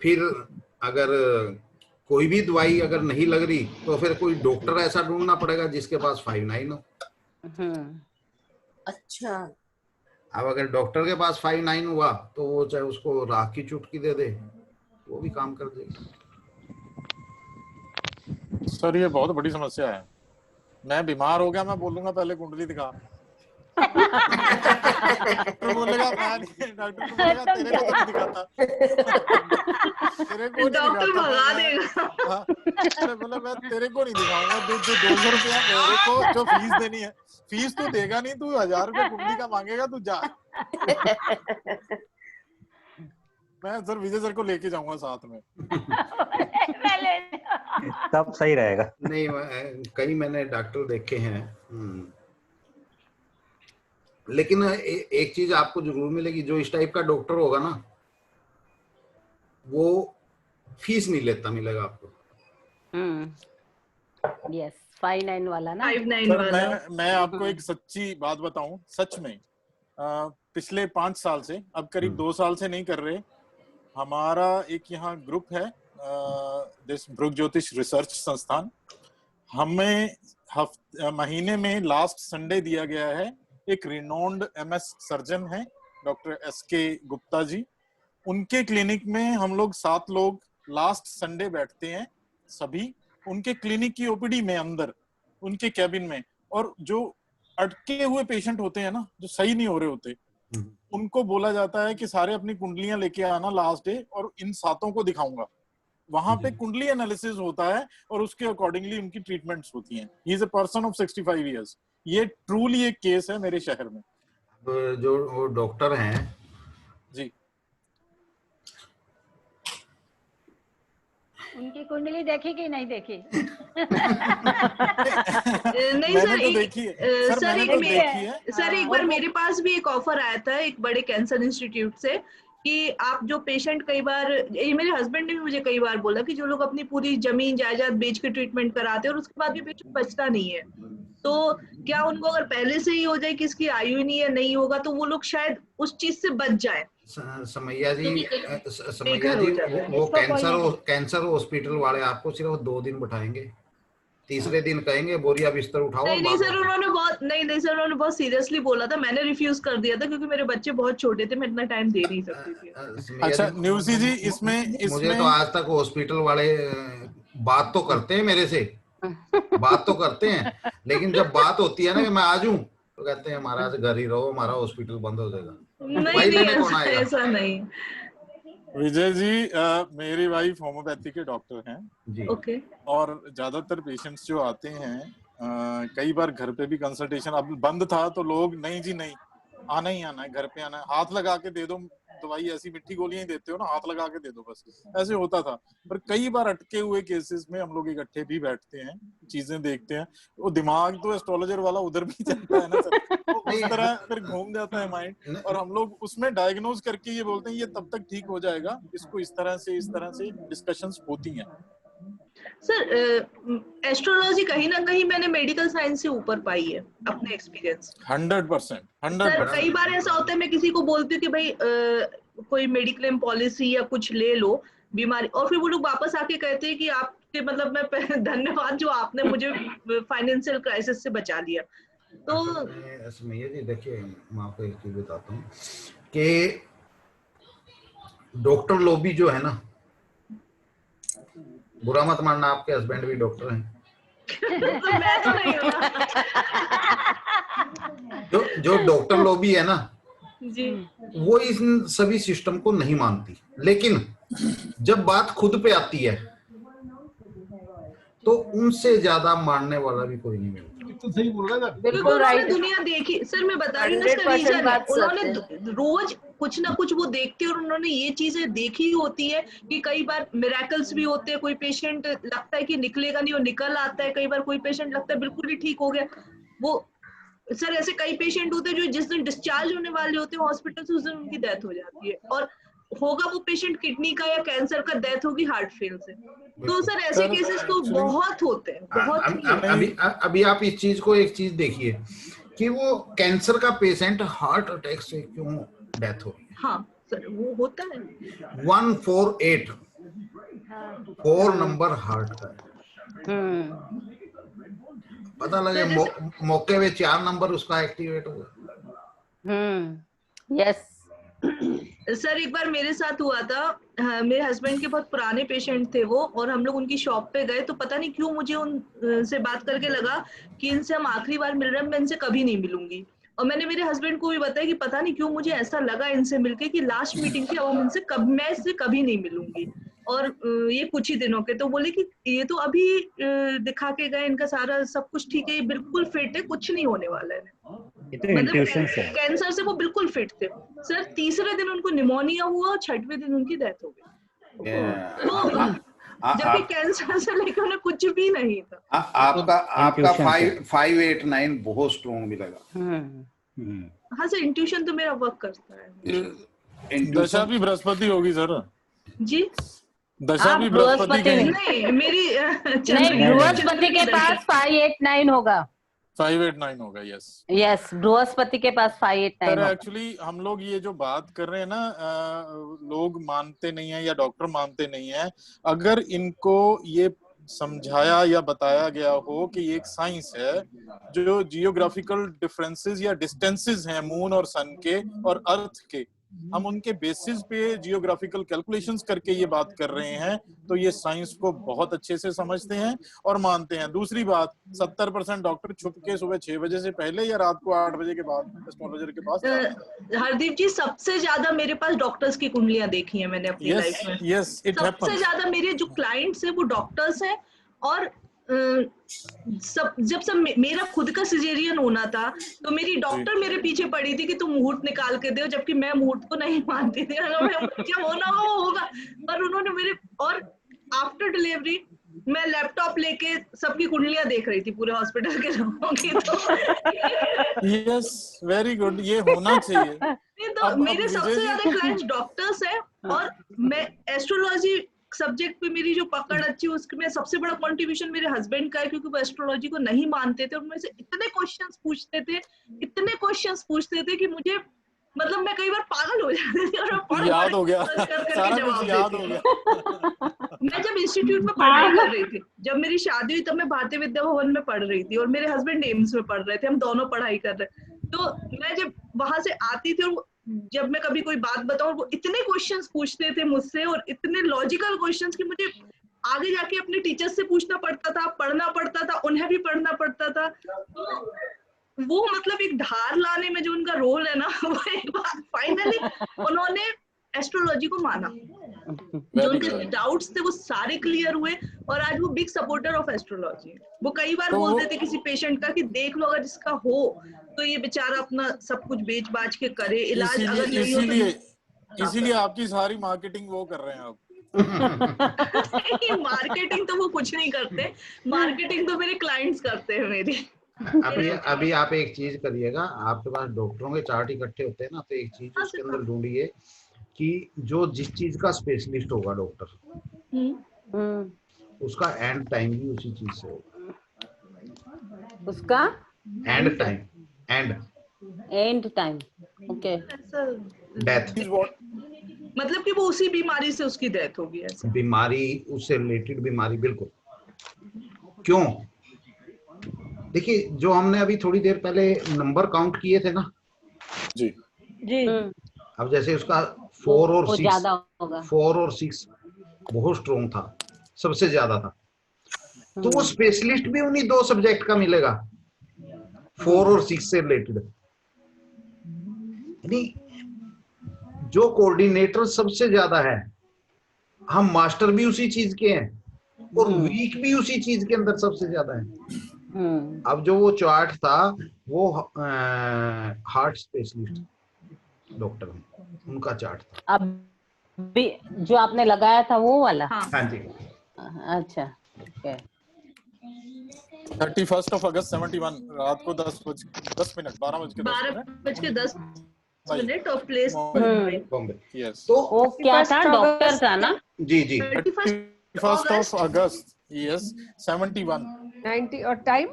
फिर अगर कोई भी दवाई अगर नहीं लग रही तो फिर कोई डॉक्टर ऐसा ढूंढना पड़ेगा जिसके पास 5-9 हो। अच्छा। अब अगर डॉक्टर के पास 5-9 हुआ तो वो चाहे उसको राख की चुटकी दे दे वो भी काम कर देगा। सर ये बहुत बड़ी समस्या है। मैं बीमार हो गया, मैं बोलूंगा पहले कुंडली दिखा, डॉक्टर बोलेगा मैं नहीं, डॉक्टर बोलेगा तेरे को तो नहीं दिखाता, तेरे को डॉक्टर भगा देगा। अरे बोले मैं तेरे को नहीं दिखाऊंगा, जो 200 रुपया मेरे को जो फीस देनी है, फीस तू देगा नहीं, तू 1000 रुपया कुंडली का मांगेगा, तू जा। मैं सर विजय सर को लेके जाऊंगा साथ में, तब सही रहेगा। नहीं कई मैंने डॉक्टर देखे हैं, लेकिन एक चीज आपको जरूर मिलेगी, जो इस टाइप का डॉक्टर होगा ना वो फीस नहीं लेता, मिलेगा आपको। यस 5-9 वाला ना, 5-9 वाला। मैं आपको एक सच्ची बात बताऊं, सच में पिछले 5 साल से, अब करीब 2 साल से नहीं कर रहे, हमारा एक यहाँ ग्रुप है ब्रुक ज्योतिष रिसर्च संस्थान, हमें महीने में लास्ट संडे दिया गया है। एक रिनोन्ड एमएस सर्जन है डॉक्टर एसके गुप्ता जी, उनके क्लिनिक में हम लोग 7 लोग लास्ट संडे बैठते हैं सभी, उनके क्लिनिक की ओपीडी में अंदर उनके कैबिन में, और जो अटके हुए पेशेंट होते हैं ना, जो सही नहीं हो रहे होते, उनको बोला जाता है कि सारे अपनी कुंडलियां लेके आना लास्ट डे, और इन 7 को दिखाऊंगा। वहां पे कुंडली एनालिसिस होता है और उसके अकॉर्डिंगली उनकी ट्रीटमेंट्स होती हैं। He is a person of 65 years. ये ट्रूली एक केस है मेरे शहर में। जो वो डॉक्टर हैं जी, उनकी कुंडली देखी कि नहीं देखी? नहीं सर, तो देखी है सर एक बार मेरे पास भी एक ऑफर आया था एक बड़े कैंसर इंस्टीट्यूट से कि आप जो पेशेंट, कई बार ये मेरे हस्बैंड ने भी मुझे कई बार बोला कि जो लोग अपनी पूरी जमीन जायदाद बेच के ट्रीटमेंट कराते हैं और उसके बाद भी पेशेंट बचता नहीं है, तो क्या उनको अगर पहले से ही हो जाए कि इसकी आयु नहीं है, नहीं होगा, तो वो लोग शायद उस चीज से बच जाए। समैया जी वो कैंसर हॉस्पिटल वाले आपको सिर्फ 2 दिन बैठाएंगे, तीसरे दिन कहेंगे बोरिया बिस्तर उठाओ। नहीं सर, उन्होंने बहुत सीरियसली बोला था, मैंने रिफ्यूज कर दिया था क्योंकि मेरे बच्चे बहुत छोटे थे, मैं इतना टाइम दे नहीं सकती थी। अच्छा न्यूज़ी जी, इसमें मुझे तो आज तक हॉस्पिटल वाले बात तो करते हैं मेरे से, बात तो करते हैं, लेकिन जब बात होती है ना कि मैं आ जाऊं तो कहते हैं महाराज घर ही रहो, हमारा हॉस्पिटल बंद हो जाएगा। नहीं, ऐसा नहीं। विजय जी, मेरी वाइफ होम्योपैथी के डॉक्टर हैं जी। ओके। और ज्यादातर पेशेंट्स जो आते हैं, कई बार घर पे भी कंसल्टेशन अब बंद था तो लोग नहीं जी नहीं, आना ही आना है, घर पे आना है, हाथ लगा के दे दो दवाई, ऐसी मिट्टी गोलियां ही देते हो ना, हाथ लगा के दे दो बस, ऐसे होता था। पर कई बार अटके हुए केसेस में हम लोग इकट्ठे भी बैठते हैं, चीजें देखते हैं। वो दिमाग तो एस्ट्रोलॉजर वाला उधर भी चलता है ना सर, तो उस तरह फिर घूम जाता है माइंड, और हम लोग उसमें डायग्नोज करके ये बोलते हैं ये तब तक ठीक हो जाएगा, इसको इस तरह से डिस्कशंस होती हैं। सर एस्ट्रोलॉजी कहीं ना कहीं मैंने मेडिकल साइंस से ऊपर पाई है अपने एक्सपीरियंस। 100%। सर कई बार ऐसा होता है, मैं किसी को बोलती हूँ कि भाई कोई मेडिक्लेम पॉलिसी या कुछ ले लो बीमारी, और फिर वो लोग वापस आके कहते हैं कि आपके मतलब मैं धन्यवाद जो आपने मुझे फाइनेंशियल क्राइसिस से बचा दिया। तो देखिए मैं आपको एक चीज बताता हूँ कि डॉक्टर लॉबी जो है ना, बुरा मत मानना, आपके हस्बैंड भी डॉक्टर हैं। मैं तो नहीं हूँ। जो डॉक्टर लॉबी है ना जी, वो इन सभी सिस्टम को नहीं मानती, लेकिन जब बात खुद पे आती है तो उनसे ज्यादा मानने वाला भी कोई नहीं मिलता। तो सही बोल रहा है, बिल्कुल राइट। दुनिया देखी सर, मैं बता रही हूँ ना, रीजन है उन्होंने रोज कुछ ना कुछ वो देखते हैं, और उन्होंने ये चीजें देखी होती है कि कई बार मिरेकल्स भी होते हैं, कोई पेशेंट लगता है कि निकलेगा नहीं और निकल आता है, कई बार कोई पेशेंट लगता है बिल्कुल ही ठीक हो गया। वो सर ऐसे कई पेशेंट होते हैं जो जिस दिन डिस्चार्ज होने वाले होते हैं हॉस्पिटल से, उस दिन उनकी डेथ हो जाती है, और होगा वो पेशेंट किडनी का या कैंसर का, डेथ होगी हार्ट फेल से। तो सर ऐसे केसेस तो बहुत होते हैं, बहुत। अभी आप इस चीज को एक चीज देखिए कि वो कैंसर का पेशेंट हार्ट अटैक से क्यों डेथ हो रही है। हाँ सर वो होता है। 148 4 नंबर हार्ट का है। पता लगे मौके पे 4 नंबर उसका एक्टिवेट हुआ। यस सर एक बार मेरे साथ हुआ था, मेरे हस्बैंड के बहुत पुराने पेशेंट थे वो, और हम लोग उनकी शॉप पे गए, तो पता नहीं क्यों मुझे उनसे बात करके लगा कि इनसे हम आखिरी बार मिल रहे हैं, मैं इनसे कभी नहीं मिलूंगी। और मैंने मेरे हस्बैंड को भी बताया कि पता नहीं क्यों मुझे ऐसा लगा इनसे मिलके कि लास्ट मीटिंग थी, अब हम इनसे मैं इससे कभी नहीं मिलूंगी। और ये कुछ ही दिनों के, तो बोले कि ये तो अभी दिखा के गए, इनका सारा सब कुछ ठीक है, ये बिल्कुल फिट है, कुछ नहीं होने वाला है। ये तो इंट्यूशन है। कैंसर से वो बिल्कुल फिट थे सर, तीसरे दिन उनको निमोनिया हुआ और 6वें दिन उनकी डेथ हो गई। जबकि कैंसर से लेकर उन्हें कुछ भी नहीं था। आपका 589 बहुत स्ट्रॉन्ग मिलेगा। हाँ सर, इंट्यूशन तो मेरा वर्क करता है। दशा भी बृहस्पति होगी सर जी, दशा भी बृहस्पति नहीं, मेरी बृहस्पति के पास 589 होगा। 589 होगा, यस बृहस्पति के पास 589 होगा। एक्चुअली हम लोग ये जो बात कर रहे हैं ना, लोग मानते नहीं है या डॉक्टर मानते नहीं है। अगर इनको ये समझाया या बताया गया हो कि ये एक साइंस है, जो जियोग्राफिकल डिफरेंसेस या डिस्टेंसेस हैं मून और सन के और अर्थ के, हम उनके बेसिस पे जियोग्राफिकल कैलकुलेशंस करके ये बात कर रहे हैं, तो ये साइंस को बहुत अच्छे से समझते हैं और मानते हैं। दूसरी बात, 70% डॉक्टर छुप के सुबह 6 बजे से पहले या रात को 8 बजे के बाद एस्ट्रोलॉजर के पास। हरदीप जी, सबसे ज्यादा मेरे पास डॉक्टर्स की कुंडलियां देखी हैं मैंने अपनी लाइफ में। Yes, it happens. सबसे ज्यादा मेरे जो क्लाइंट्स हैं वो डॉक्टर्स हैं, और जब मेरा खुद का सिजेरियन होना था तो मेरी डॉक्टर मेरे पीछे पड़ी थी कि तुम मुहूर्त निकाल के दो, जबकि मैं मुहूर्त को नहीं मानती थी। क्या होना वो होगा, पर उन्होंने मेरे, और आफ्टर डिलीवरी मैं लैपटॉप लेके सबकी कुंडलियां देख रही थी पूरे हॉस्पिटल के लोगों की। तो यस, वेरी गुड, ये होना चाहिए। तो मेरे सबसे ज्यादा क्लाइंट्स डॉक्टर्स हैं, और मैं एस्ट्रोलॉजी सब्जेक्ट पे मेरी जो पकड़ अच्छी है, उसमें सबसे बड़ा कंट्रीब्यूशन मेरे हस्बैंड का है, क्योंकि वो एस्ट्रोलॉजी को नहीं मानते थे और मुझसे इतने क्वेश्चंस पूछते थे कि मुझे, मतलब मैं कई बार पागल हो जाती थी, और याद हो गया, सारा कुछ याद हो गया। मैं जब इंस्टीट्यूट में पढ़ाई कर रही थी, जब मेरी शादी हुई, तब मैं भारतीय विद्या भवन में पढ़ रही थी और मेरे हस्बैंड एम्स में पढ़ रहे थे, हम दोनों पढ़ाई कर रहे। तो मैं जब वहां से आती थी और जब मैं कभी कोई बात बताऊं, वो इतने क्वेश्चंस पूछते थे मुझसे, और इतने लॉजिकल क्वेश्चंस कि मुझे आगे जाके अपने टीचर्स से पूछना पड़ता था, पढ़ना पड़ता था, उन्हें भी पढ़ना पड़ता था। तो वो मतलब एक धार लाने में जो उनका रोल है ना, वो एक बार फाइनली उन्होंने एस्ट्रोलॉजी को माना, जो उनके डाउट्स थे वो सारे क्लियर हुए, और आज वो बिग सपोर्टर ऑफ एस्ट्रोलॉजी। वो कई बार बोलते थे किसी पेशेंट का कि देख लो, अगर जिसका हो तो ये बेचारा अपना सब कुछ बेच बाच के करे इलाज, अगर नहीं हो तो इसीलिए आपकी सारी मार्केटिंग वो कर रहे हैं आप। मार्केटिंग तो वो कुछ नहीं करते, मार्केटिंग तो मेरे क्लाइंट्स करते हैं मेरी। अभी आप एक चीज करिएगा, आपके पास डॉक्टरों के चार्ट इकट्ठे होते हैं ना, तो एक चीज उसके अंदर ढूंढिए कि जो जिस चीज का स्पेशलिस्ट होगा डॉक्टर, उसका एंड टाइम भी उसी चीज से होगा। उसका and time, and time, okay, death, मतलब कि वो उसी बीमारी से उसकी डेथ होगी, ऐसे बीमारी, उससे रिलेटेड बीमारी, बिल्कुल। क्यों? देखिए, जो हमने अभी थोड़ी देर पहले नंबर काउंट किए थे ना जी, अब जैसे उसका 4 और 6, ज्यादा होगा, 4 और 6 बहुत स्ट्रॉन्ग था, सबसे ज्यादा था, तो वो स्पेशलिस्ट भी उन्हीं 2 सब्जेक्ट का मिलेगा, 4 और 6 से रिलेटेड। यानी जो कोऑर्डिनेटर सबसे ज्यादा है, हम मास्टर भी उसी चीज के हैं और वीक भी उसी चीज के अंदर सबसे ज्यादा है। अब जो वो चार्ट था वो हार्ट स्पेशलिस्ट डॉक्टर उनका चार्ट था। अब भी जो आपने लगाया था वो वाला? हाँ जी। अच्छा, ओके। 31 अगस्त 71 रात को 10 12 बज के 10 मिनट और प्लेस बॉम्बे। यस, तो वो क्या था, डॉक्टर था ना? जी जी, 31 अगस्त, यस, 71 90 और टाइम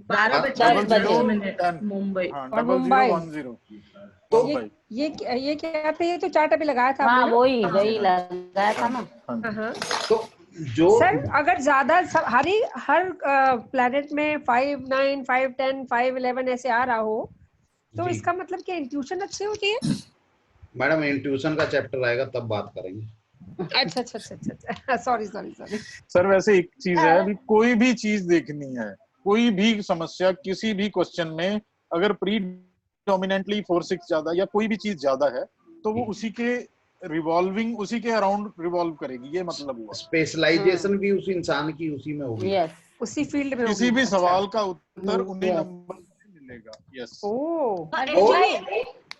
12:10 मुंबई, और मुंबई 0010 तो ये क्या था? ये तो चार्ट अभी लगाया था। हाँ, वही लगाया था ना। तो जो सर अगर ज्यादा हर प्लेनेट में 5, 9, 5, 10, 5, 11 ऐसे आ रहा हो तो इसका मतलब क्या इंट्यूशन अच्छी होती है? मैडम इंट्यूशन का चैप्टर आएगा तब बात करेंगे। अच्छा, सॉरी। सर वैसे एक चीज है, अभी कोई भी चीज देखनी है, कोई भी समस्या किसी भी क्वेश्चन में अगर प्रीडोमिनेंटली 4, 6 ज्यादा या कोई भी चीज ज्यादा है तो वो उसी के रिवॉल्विंग, उसी के अराउंड रिवॉल्व करेगी, ये मतलब हुआ। स्पेशलाइजेशन भी उस इंसान की उसी में होगी, उसी फील्ड में। किसी भी सवाल का उत्तर उन्हीं नंबर से मिलेगा। यस,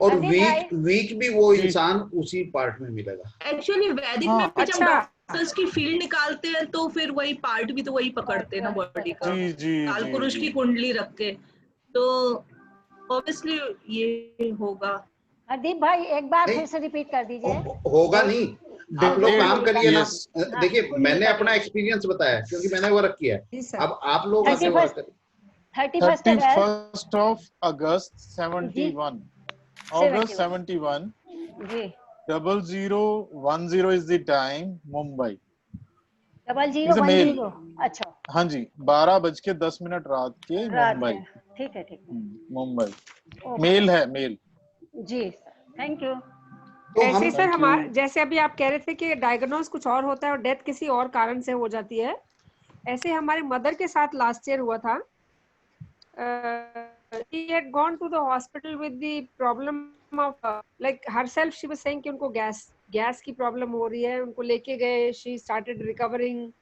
और वीक भी वो इंसान उसी पार्ट में मिलेगा। एक्चुअली वैदिक में भी जब डॉक्टर्स की फील्ड निकालते हैं तो फिर वही पार्ट भी तो वही पकड़ते हैं ना बॉडी का, काल पुरुष की कुंडली रख के, तो ऑब्वियसली ये होगा। हरदीप भाई एक बार फिर से रिपीट कर दीजिए। होगा नहीं, आप लोग काम करिए ना। देखिए, मैंने अपना एक्सपीरियंस बताया क्योंकि मैंने वर्क किया है, अब आप लोग आके वर्क करिए। 31 अगस्त 71 August 71 ji, 0010 is the time, Mumbai. 0010, अच्छा, हाँ जी, 12:10 रात के मुंबई। ठीक है मुंबई, मेल है, मेल जी। Thank you. ऐसे सर हमारे जैसे अभी आप कह रहे थे कि डायग्नोज कुछ और होता है और डेथ किसी और कारण से हो जाती है, ऐसे हमारे मदर के साथ लास्ट ईयर हुआ था। She had gone to the hospital with the problem of like herself she was saying कि उनको गैस की प्रॉब्लम हो रही है, उनको लेके गए, she started recovering,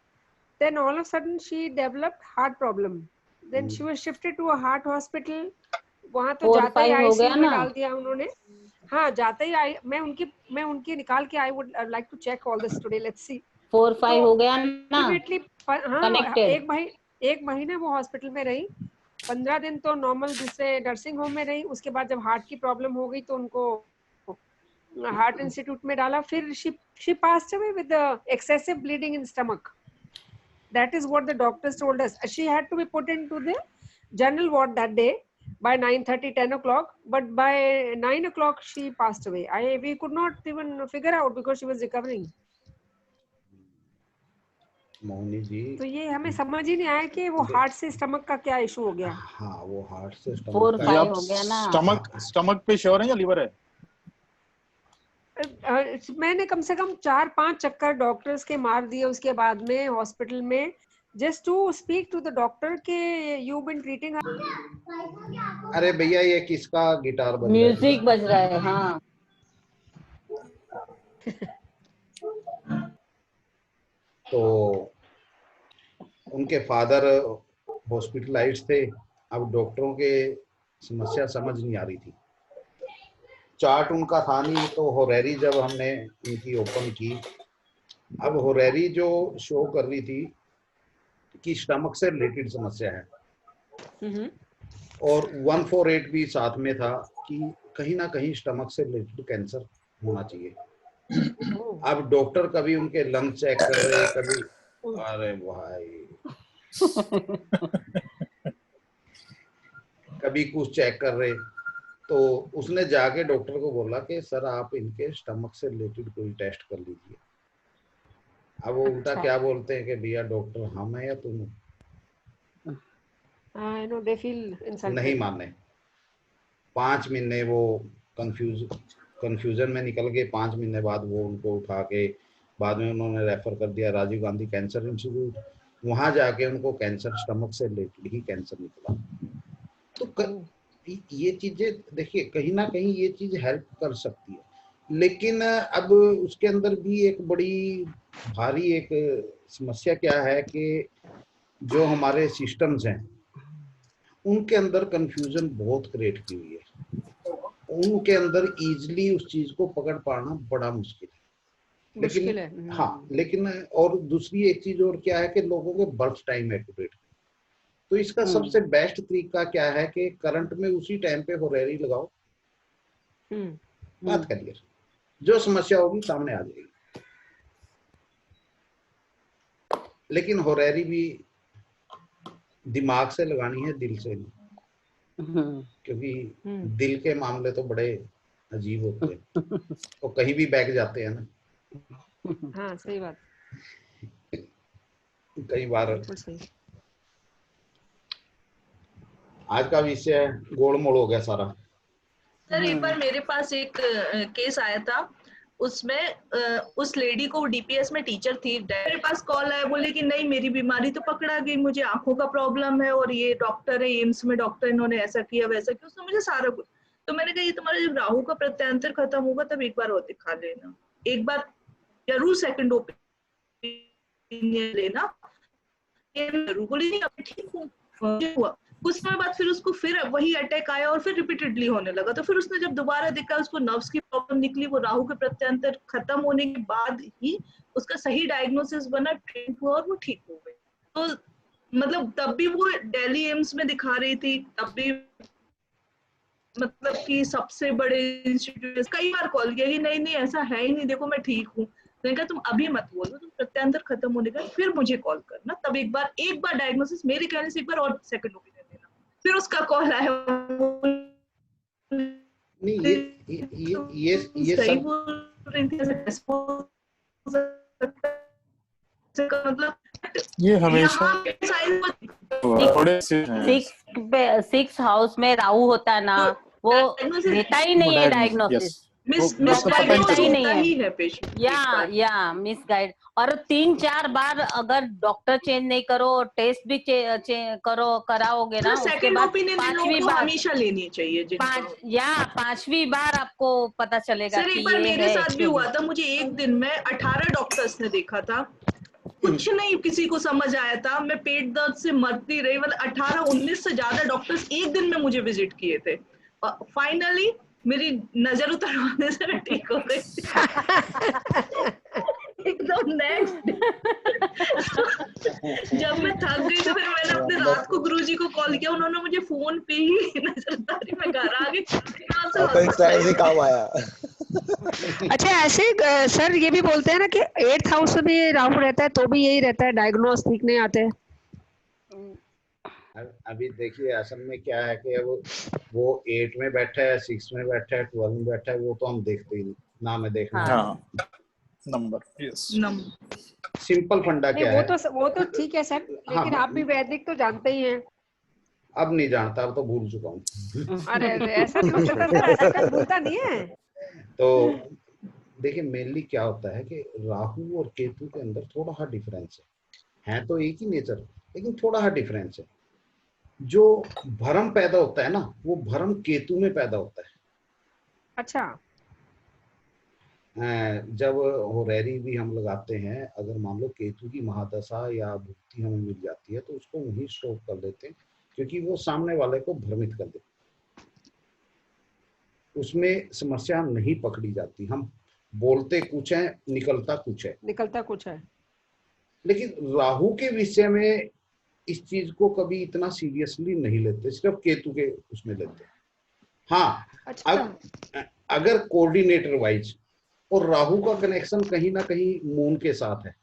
then all of a sudden she developed heart problem, then she was shifted to a heart hospital। वहाँ तो जाते ही ICU में डाल दिया उन्होंने। हाँ, जाते ही मैं उनकी निकाल के I would like to check all this today, let's see। 4-5 हो गया ना? हाँ, एक महीने वो हॉस्पिटल में रही, 15 दिन तो नॉर्मल दूसरे नर्सिंग होम में रही। उसके बाद जब हार्ट की प्रॉब्लम हो गई तो उनको हार्ट इंस्टीट्यूट में डाला। फिर she passed away with the excessive bleeding in stomach. That is what the doctors told us. She had to be put into the general ward that day by 9:30, 10 o'clock, but by 9 o'clock she passed away. We could not even figure out because she was recovering. मोहनी जी, तो ये हमें समझ ही नहीं आया कि वो heart से stomach का क्या इशू हो गया। हाँ, वो हार्ट से 4-5 हो गया ना। स्टमक पे श्योर है या लीवर है? मैंने कम से कम 4-5 चक्कर डॉक्टर्स के मार दिए उसके बाद में हॉस्पिटल में, just to speak to the doctor के you've been treating her. अरे भैया ये किसका गिटार बज रहा है? म्यूजिक बज रहा है। हाँ तो उनके फादर हॉस्पिटलाइज्ड थे। अब डॉक्टरों के समस्या समझ नहीं आ रही थी, चार्ट उनका था नहीं। तो होरेरी जब हमने इनकी ओपन की, अब होरेरी जो शो कर रही थी कि स्टमक से रिलेटेड समस्या है, और 148 भी साथ में था कि कहीं ना कहीं स्टमक से रिलेटेड कैंसर होना चाहिए। अब डॉक्टर कभी उनके लंग चेक कर रहे, कभी अरे भाई कभी कुछ चेक कर रहे। तो उसने जाके डॉक्टर को बोला कि सर आप इनके स्टमक से रिलेटेड कोई टेस्ट कर लीजिए। अब वो उल्टा क्या बोलते हैं कि भैया डॉक्टर हम है या तुम? I know they feel insulted. नहीं माने। 5 महीने वो कंफ्यूजन में निकल गए। 5 महीने बाद वो उनको उठा के बाद में उन्होंने रेफर कर दिया राजीव गांधी कैंसर इंस्टीट्यूट। वहां जाके उनको कैंसर स्टमक से रिलेटेड ही कैंसर निकला। तो ये चीजें देखिए कहीं ना कहीं ये चीज हेल्प कर सकती है, लेकिन अब उसके अंदर भी एक बड़ी भारी एक समस्या क्या है कि जो हमारे सिस्टम्स हैं उनके अंदर कंफ्यूजन बहुत क्रिएट की हुई है। उनके अंदर इजीली उस चीज को पकड़ पाना बड़ा मुश्किल है। लेकिन हाँ, लेकिन और दूसरी एक चीज और क्या है कि लोगों के बर्थ टाइम एक्यूरेट। तो इसका सबसे बेस्ट तरीका क्या है कि करंट में उसी टाइम पे होरेरी लगाओ, बात करिए, जो समस्या होगी सामने आ जाएगी। लेकिन होरेरी भी दिमाग से लगानी है, दिल से नहीं, क्योंकि दिल के मामले तो बड़े अजीब होते हैं, तो कहीं भी बैठ जाते हैं ना। हाँ सही बात। कई बार आज का विषय गोलमोल हो गया सारा। सर एक बार मेरे पास एक केस आया था, उसमें उस लेडी को डीपीएस में टीचर थी, मेरे पास कॉल आया, बोले कि नहीं मेरी बीमारी तो पकड़ा गई, मुझे आंखों का प्रॉब्लम है और ये डॉक्टर है एम्स में डॉक्टर, इन्होंने ऐसा किया वैसा किया, उसने मुझे सारा कुछ। तो मैंने कहा ये तुम्हारा जब राहु का प्रत्यांतर खत्म होगा तब एक बार और दिखा लेना, एक बार जरूर सेकंड ओपिनियन लेना। बोली नहीं अब ठीक हूँ, हुआ कुछ समय बाद फिर उसको फिर वही अटैक आया और फिर रिपीटेडली होने लगा। तो फिर उसने जब दोबारा देखा उसको नर्व्स की प्रॉब्लम निकली, वो राहु के प्रत्यांतर खत्म होने के बाद ही उसका सही डायग्नोसिस बना, ट्रीट हुआ और वो ठीक हो गई। तो मतलब तब भी वो दिल्ली एम्स में दिखा रही थी, तब भी मतलब कि सबसे बड़े इंस्टीट्यूट, कई बार कॉल किया कि नहीं नहीं ऐसा है ही नहीं, देखो मैं ठीक हूँ। मैंने कहा तुम अभी मत बोलो, तुम प्रत्यांतर खत्म होने का फिर मुझे कॉल करना, तब एक बार डायग्नोसिस मेरे कहने से एक बार और सेकंड ओपिनियन देना। फिर उसका कॉल आया, नहीं ये सही बोल रही थी, मतलब ये हमेशा सिक्स हाउस में राहु होता है ना, वो देता ही नहीं है डायग्नोसिस, या मिस गाइड। और 3-4 बार अगर डॉक्टर चेंज नहीं करो, टेस्ट भी कराओगे ना, उसके बाद 5वीं बार हमेशा लेनी चाहिए। 5वीं बार आपको पता चलेगा। सर एक बार मेरे साथ भी हुआ था, मुझे एक दिन में 18 डॉक्टर्स ने देखा था, कुछ नहीं किसी को समझ आया था, मैं पेट दर्द से मरती रही, मतलब 18-19 से ज्यादा डॉक्टर्स एक दिन में मुझे विजिट किए थे। फाइनली मेरी नजर उतरवाने से मैं ठीक हो गई एकदम नेक्स्ट। जब मैं थक गई तो फिर मैंने अपने रात को गुरुजी को कॉल किया, उन्होंने मुझे फोन पे ही नजरदारी में घर आ गई, काम आया। अच्छा ऐसे सर ये भी बोलते हैं ना कि 8th हाउस में भी राहु रहता है तो भी यही रहता है, डायग्नोस ठीक नहीं आते हैं। अभी देखिए असल में क्या है कि वो 8 में बैठा है, 6 में बैठा है, 12 में बैठा है, वो तो हम देखते ही ना, में देखना नंबर। यस सिंपल फंडा क्या है, वो तो ठीक है सर, लेकिन आप भी वैदिक तो जानते ही हैं। अब नहीं जानता, अब तो भूल चुका हूँ। अरे ऐसा नहीं होता सर, ऐसा भूलता नहीं है। तो देखिए मेनली क्या होता है कि राहु और केतु के अंदर थोड़ा सा डिफरेंस है। है तो एक ही नेचर, लेकिन थोड़ा सा डिफरेंस है। जो भ्रम पैदा होता है ना, वो भ्रम केतु में पैदा होता है। अच्छा। जब होरेरी भी हम लगाते हैं, अगर मान लो केतु की महादशा या भुक्ति हमें मिल जाती है तो उसको वहीं स्टॉप कर देते हैं, क्योंकि वो सामने वाले को भ्रमित कर देते, उसमें समस्या नहीं पकड़ी जाती। हम बोलते कुछ है, निकलता कुछ है। निकलता कुछ है। लेकिन राहु के विषय में इस चीज को कभी इतना सीरियसली नहीं लेते, सिर्फ केतु के उसमें लेते हैं। हाँ, अच्छा। अगर कोऑर्डिनेटर वाइज, और राहु का कनेक्शन कहीं ना कहीं मून के साथ है।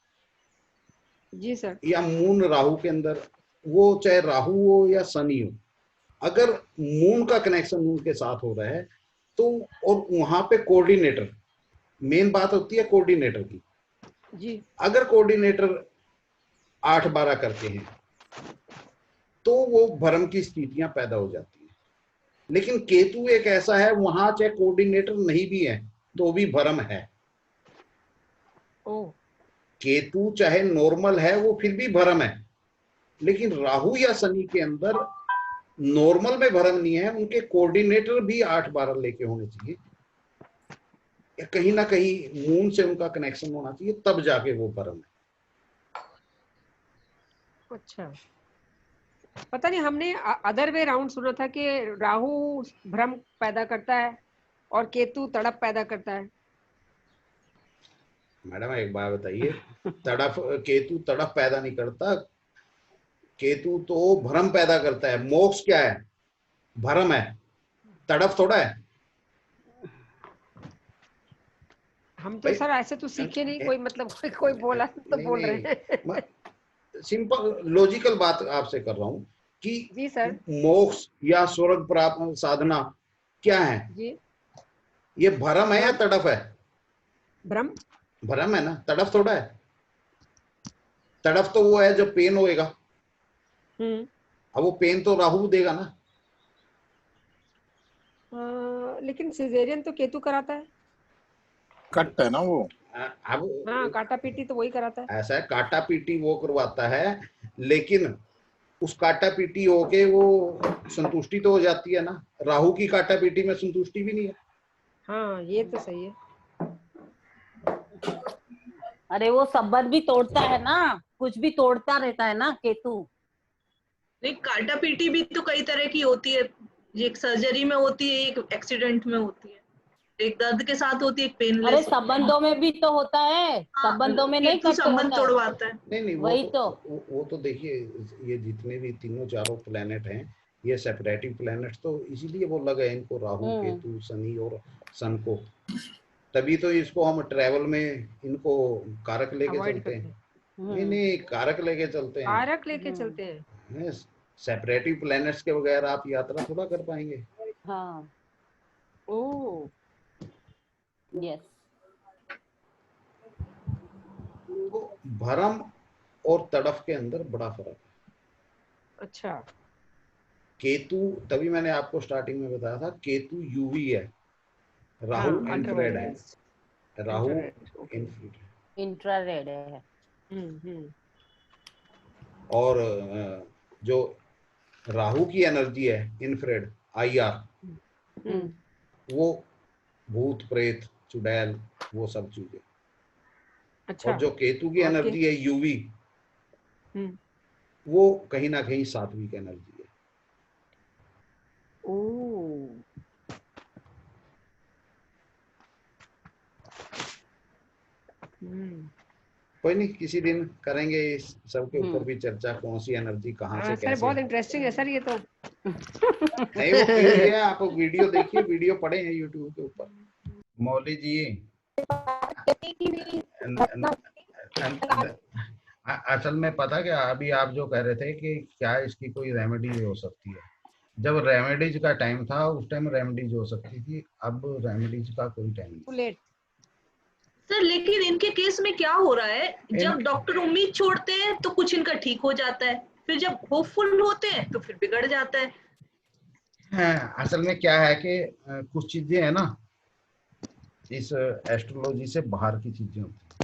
जी सर। या मून राहु के अंदर, वो चाहे राहु हो या शनि हो, अगर मून का कनेक्शन मून के साथ हो रहा है तो, और वहां पे कोऑर्डिनेटर, मेन बात होती है कोऑर्डिनेटर की जी। अगर कोऑर्डिनेटर 8-12 करते हैं तो वो भ्रम की स्थितियां पैदा हो जाती हैं। लेकिन केतु एक ऐसा है, वहां चाहे कोऑर्डिनेटर नहीं भी है तो भी भ्रम है। केतु चाहे नॉर्मल है, वो फिर भी भ्रम है। लेकिन राहु या शनि के अंदर नॉर्मल में भ्रम नहीं है, उनके कोऑर्डिनेटर भी 8-12 लेके होने चाहिए, या कहीं ना कहीं मून से उनका कनेक्शन होना चाहिए, तब जाके वो भ्रम है। अच्छा, पता नहीं, हमने अदर वे राउंड सुना था कि राहु भ्रम पैदा करता है और केतु तड़प पैदा करता है। मैडम एक बात बताइए, तड़प, केतु तड़प पैदा नहीं करता, केतु तो भ्रम पैदा करता है। मोक्ष क्या है? भ्रम है, तड़प थोड़ा है। हम तो सर ऐसे तो सीखे नहीं, कोई मतलब कोई बोला तो नहीं, बोल रहे हैं। सिंपल लॉजिकल बात आपसे कर रहा हूँ कि जी सर, मोक्ष या स्वर्ग प्राप्त साधना क्या है जी? ये भ्रम है या तड़प है? भ्रम, भ्रम है ना, तड़प थोड़ा है। तड़प तो वो है जो पेन होएगा। अब वो पेन तो राहु देगा ना। लेकिन सिजेरियन तो केतु कराता है। कट है ना वो। अब हाँ, काटा पीटी तो वही कराता है। ऐसा है, काटा पीटी वो करवाता है, लेकिन उस काटा पीटी होके वो संतुष्टि तो हो जाती है ना। राहु की काटा पीटी में संतुष्टि भी नहीं है। हाँ, ये तो सही है। अरे वो संबंध भी तोड़ता है ना, कुछ भी तोड़ता रहता है ना केतु। नहीं, काटा पीटी भी तो कई तरह की होती है, एक सर्जरी में होती है, एक एक्सीडेंट में होती है, एक दर्द के साथ होती है, एक पेनलेस। अरे संबंधों में भी तो होता है। संबंधों में नहीं केतु संबंध तोड़वाता है। नहीं वही वो तो देखिए, ये जितने भी तीनों चारों प्लेनेट हैं, ये सेपरेटिव प्लेनेट, तो इसीलिए वो लगा है इनको, राहु केतु शनि और सन को। तभी तो इसको हम ट्रेवल में इनको कारक लेके चलते हैं। नहीं, कारक लेके चलते हैं। कारक लेके चलते हैं। सेपरेटिव प्लैनेट्स के बगैर आप यात्रा थोड़ा कर पाएंगे। हाँ। ओह, यस। भ्रम और तड़फ के अंदर बड़ा फर्क है। अच्छा। केतु, तभी मैंने आपको स्टार्टिंग में बताया था, केतु यूवी है, राहु इंफ्रारेड है। राहु इंफ्रारेड है। और जो राहु की एनर्जी है इंफ्रारेड IR, वो भूत प्रेत चुड़ैल वो सब चीजें। अच्छा। और जो केतु की एनर्जी है UV, वो कहीं ना कहीं सात्विक एनर्जी है। कोई नहीं, किसी दिन करेंगे इस सब के ऊपर भी चर्चा, कौन सी एनर्जी कहाँ से कैसे। बहुत इंटरेस्टिंग है सर ये तो। नहीं, वो क्यों है, आप वीडियो देखिए, वीडियो पड़े हैं YouTube के ऊपर। मौली जी, असल में पता क्या, अभी आप जो कह रहे थे कि क्या इसकी कोई रेमेडी हो सकती है, जब रेमेडीज का टाइम था उस टाइम रेमेडीज हो सकती थी, अब रेमेडीज का कोई टाइम नहीं सर। लेकिन इनके केस में क्या हो रहा है, जब डॉक्टर उम्मीद छोड़ते हैं तो कुछ इनका ठीक हो जाता है, फिर जब होपफुल होते हैं तो फिर बिगड़ जाता है। हाँ, असल में क्या है कि कुछ चीजें है ना, इस एस्ट्रोलॉजी से बाहर की चीजें होती हैं।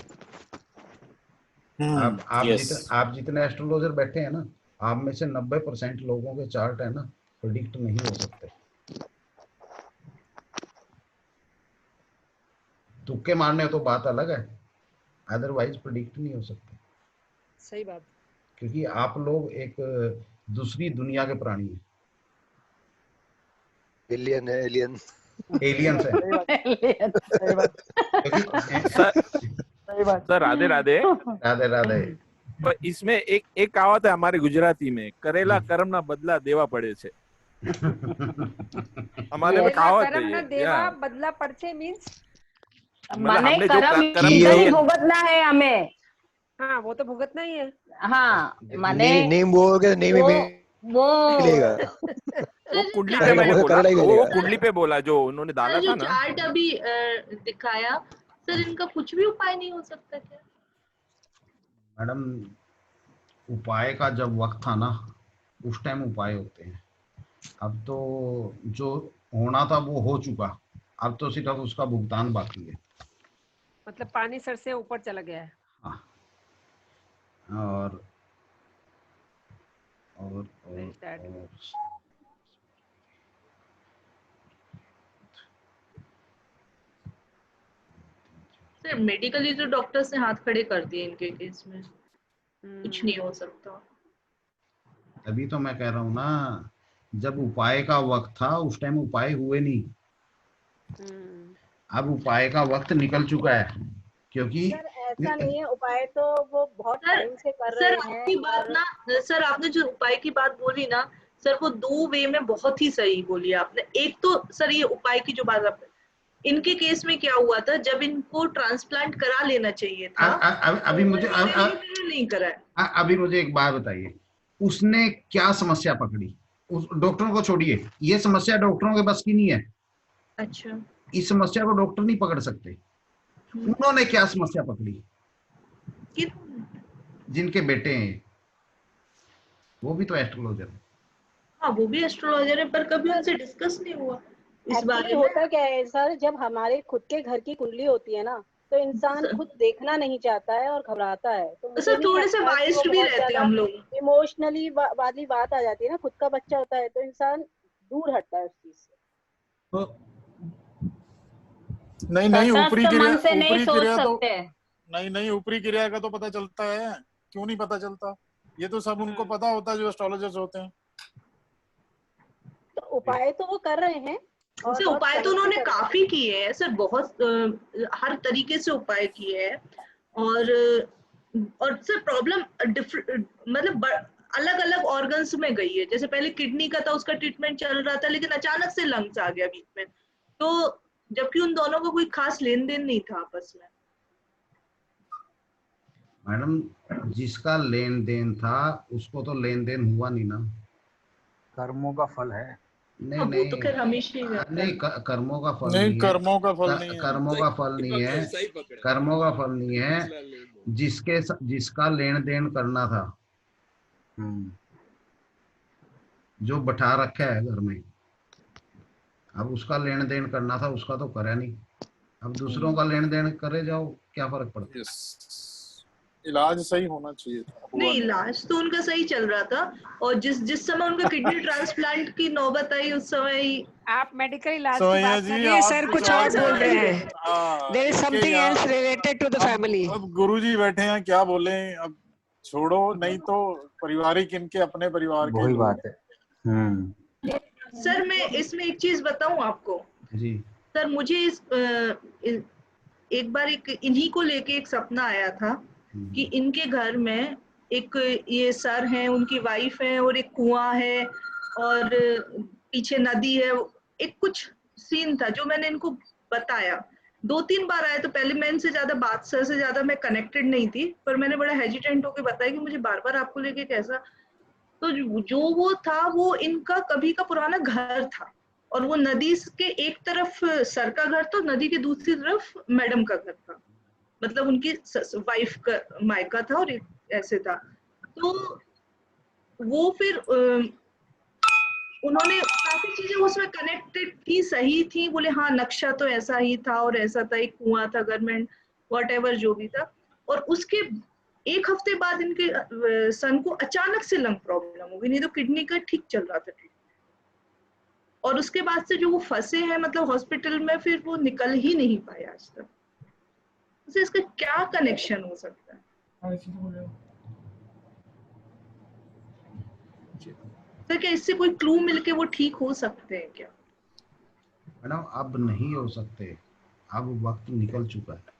आप जितने एस्ट्रोलॉजर बैठे हैं ना, आप में से 90% लोगों के चार्ट है ना प्रेडिक्ट नहीं हो सकते। तुक्के मारने तो बात अलग है, अदरवाइज प्रेडिक्ट नहीं हो सकते। सही बात। क्योंकि आप लोग एक दूसरी दुनिया के प्राणी हैं। एलियन है, एलियन एलियंस है। सर राधे राधे। राधे राधे। तो इसमें एक कहावत है हमारे गुजराती में, करेला कर्म ना बदला देवा पड़े छे। हमारे में कहावत कर्म ना है देवा बदला पड़छे मींस हमने जो कर्म नहीं भुगतना है हमें। हाँ वो तो भुगतना ही है। हाँ माने नेम बोलोगे नेम वो मिलेगा। वो कुंडली पे मैंने बोला, वो कुंडली पे बोला जो उन्होंने डाला था ना। चार्ट अभी दिखाया सर, इनका कुछ भी उपाय नहीं हो सकता क्या? मैडम उपाय का जब वक्त था ना उस टाइम उपाय होते हैं। अब तो जो होना था वो हो चुका, अब तो सिर्फ उसका भुगतान बाकी है। मतलब पानी सर से ऊपर चला गया है। हाँ। और सर मेडिकली जो डॉक्टर्स ने हाथ खड़े कर दिए इनके केस में, कुछ नहीं हो सकता। अभी तो मैं कह रहा हूँ ना, जब उपाय का वक्त था उस टाइम उपाय हुए नहीं। अब उपाय का वक्त निकल चुका है। क्योंकि सर ऐसा नहीं है, उपाय तो वो बहुत टाइम से कर रहे हैं। सर आपकी बात ना, सर आपने जो उपाय की बात बोली ना सर, वो दो वे में बहुत ही सही बोली आपने। एक तो सर ये उपाय की जो बात आपने, इनके केस में क्या हुआ था, जब इनको ट्रांसप्लांट करा लेना चाहिए था अभी मुझे नहीं कराया। अभी मुझे एक बात बताइए, उसने क्या समस्या पकड़ी? उस डॉक्टरों को छोड़िए, ये समस्या डॉक्टरों के बस की नहीं है। अच्छा, इस समस्या को डॉक्टर नहीं पकड़ सकते। उन्होंने क्या समस्या पकड़ी? जिनके बेटे हैं वो भी तो एस्ट्रोलॉजर है। हाँ वो भी एस्ट्रोलॉजर है, पर कभी उनसे डिस्कस नहीं हुआ इस बारे में। होता क्या है सर, जब हमारे खुद के घर की कुंडली होती है ना, तो इंसान खुद देखना नहीं चाहता है और घबराता है। तो सर थोड़े से बाइस्ड भी रहते हैं हम लोग, इमोशनली वाली बात आ जाती है ना, खुद का बच्चा होता है तो इंसान दूर हटता है उस चीज से। नहीं ऊपरी क्रिया, ऊपरी क्रिया का तो पता चलता है, क्यों नहीं पता चलता? ये तो सब उनको पता होता है जो एस्ट्रोलॉजर्स होते हैं। तो उपाय तो वो कर रहे हैं, और उपाय तो उन्होंने काफी किए हैं सर, बहुत हर तरीके से उपाय किए हैं। और सर प्रॉब्लम मतलब अलग अलग ऑर्गन्स में गई है। जैसे पहले किडनी का था, उसका ट्रीटमेंट चल रहा था, लेकिन अचानक से लंग्स आ गया बीच में, तो जबकि उन दोनों का कोई खास लेन देन नहीं था आपस में। मैडम जिसका लेन देन था उसको तो लेन देन हुआ नहीं ना, कर्मों का फल है। नहीं नहीं तो खैर हमेशा नहीं, कर्मों का फल नहीं, कर्मों का फल नहीं है, कर्मों का फल नहीं है, कर्मों का फल नहीं है। जिसका लेन देन करना था, जो बैठा रखा है घर में, अब उसका लेन देन करना था, उसका तो करा नहीं। अब दूसरों का लेन देन करे जाओ, क्या फर्क पड़ता है? इलाज सही होना चाहिए था। नहीं, इलाज तो उनका सही चल रहा था, और जिस समय उनका किडनी ट्रांसप्लांट की नौबत आई उस समय ही आप मेडिकल इलाज की बात कर रहे हैं, सर कुछ और बोल रहे हैं। There is something else related to the family. अब गुरुजी बैठे हैं, क्या बोले? अब छोड़ो, नहीं तो पारिवारिक इनके अपने परिवार के वही बात है। सर मैं इसमें एक चीज बताऊं आपको जी सर, मुझे एक बार इन्हीं को लेके एक सपना आया था कि इनके घर में एक ये सर हैं, उनकी वाइफ है, और एक कुआं है और पीछे नदी है। एक कुछ सीन था जो मैंने इनको बताया, 2-3 बार आया। तो पहले मैं इनसे ज्यादा बात, सर से ज्यादा मैं कनेक्टेड नहीं थी, पर मैंने बड़ा हेजिटेंट होकर बताया कि मुझे बार बार आपको लेके कैसा। तो जो वो था, वो इनका कभी का पुराना घर था, और वो नदी के एक तरफ सर का घर था, नदी के दूसरी तरफ मैडम का घर था, मतलब उनकी वाइफ का मायका था, और ऐसे था। तो वो फिर उन्होंने काफी चीजें उसमें कनेक्टेड थी, सही थी। बोले हाँ नक्शा तो ऐसा ही था और ऐसा था, एक कुआं था घर में, व्हाटएवर जो भी था। और उसके 1 हफ्ते बाद इनके सन को अचानक से लंग प्रॉब्लम हो गई, नहीं तो किडनी का ठीक चल रहा था ट्रीटमेंट, और उसके बाद से जो वो फंसे हैं मतलब हॉस्पिटल में, फिर वो निकल ही नहीं पाए आज तक। तो इसका क्या कनेक्शन हो सकता है सर? क्या इससे कोई क्लू मिलके वो ठीक हो सकते हैं क्या? मैडम अब नहीं हो सकते, अब वक्त निकल चुका है।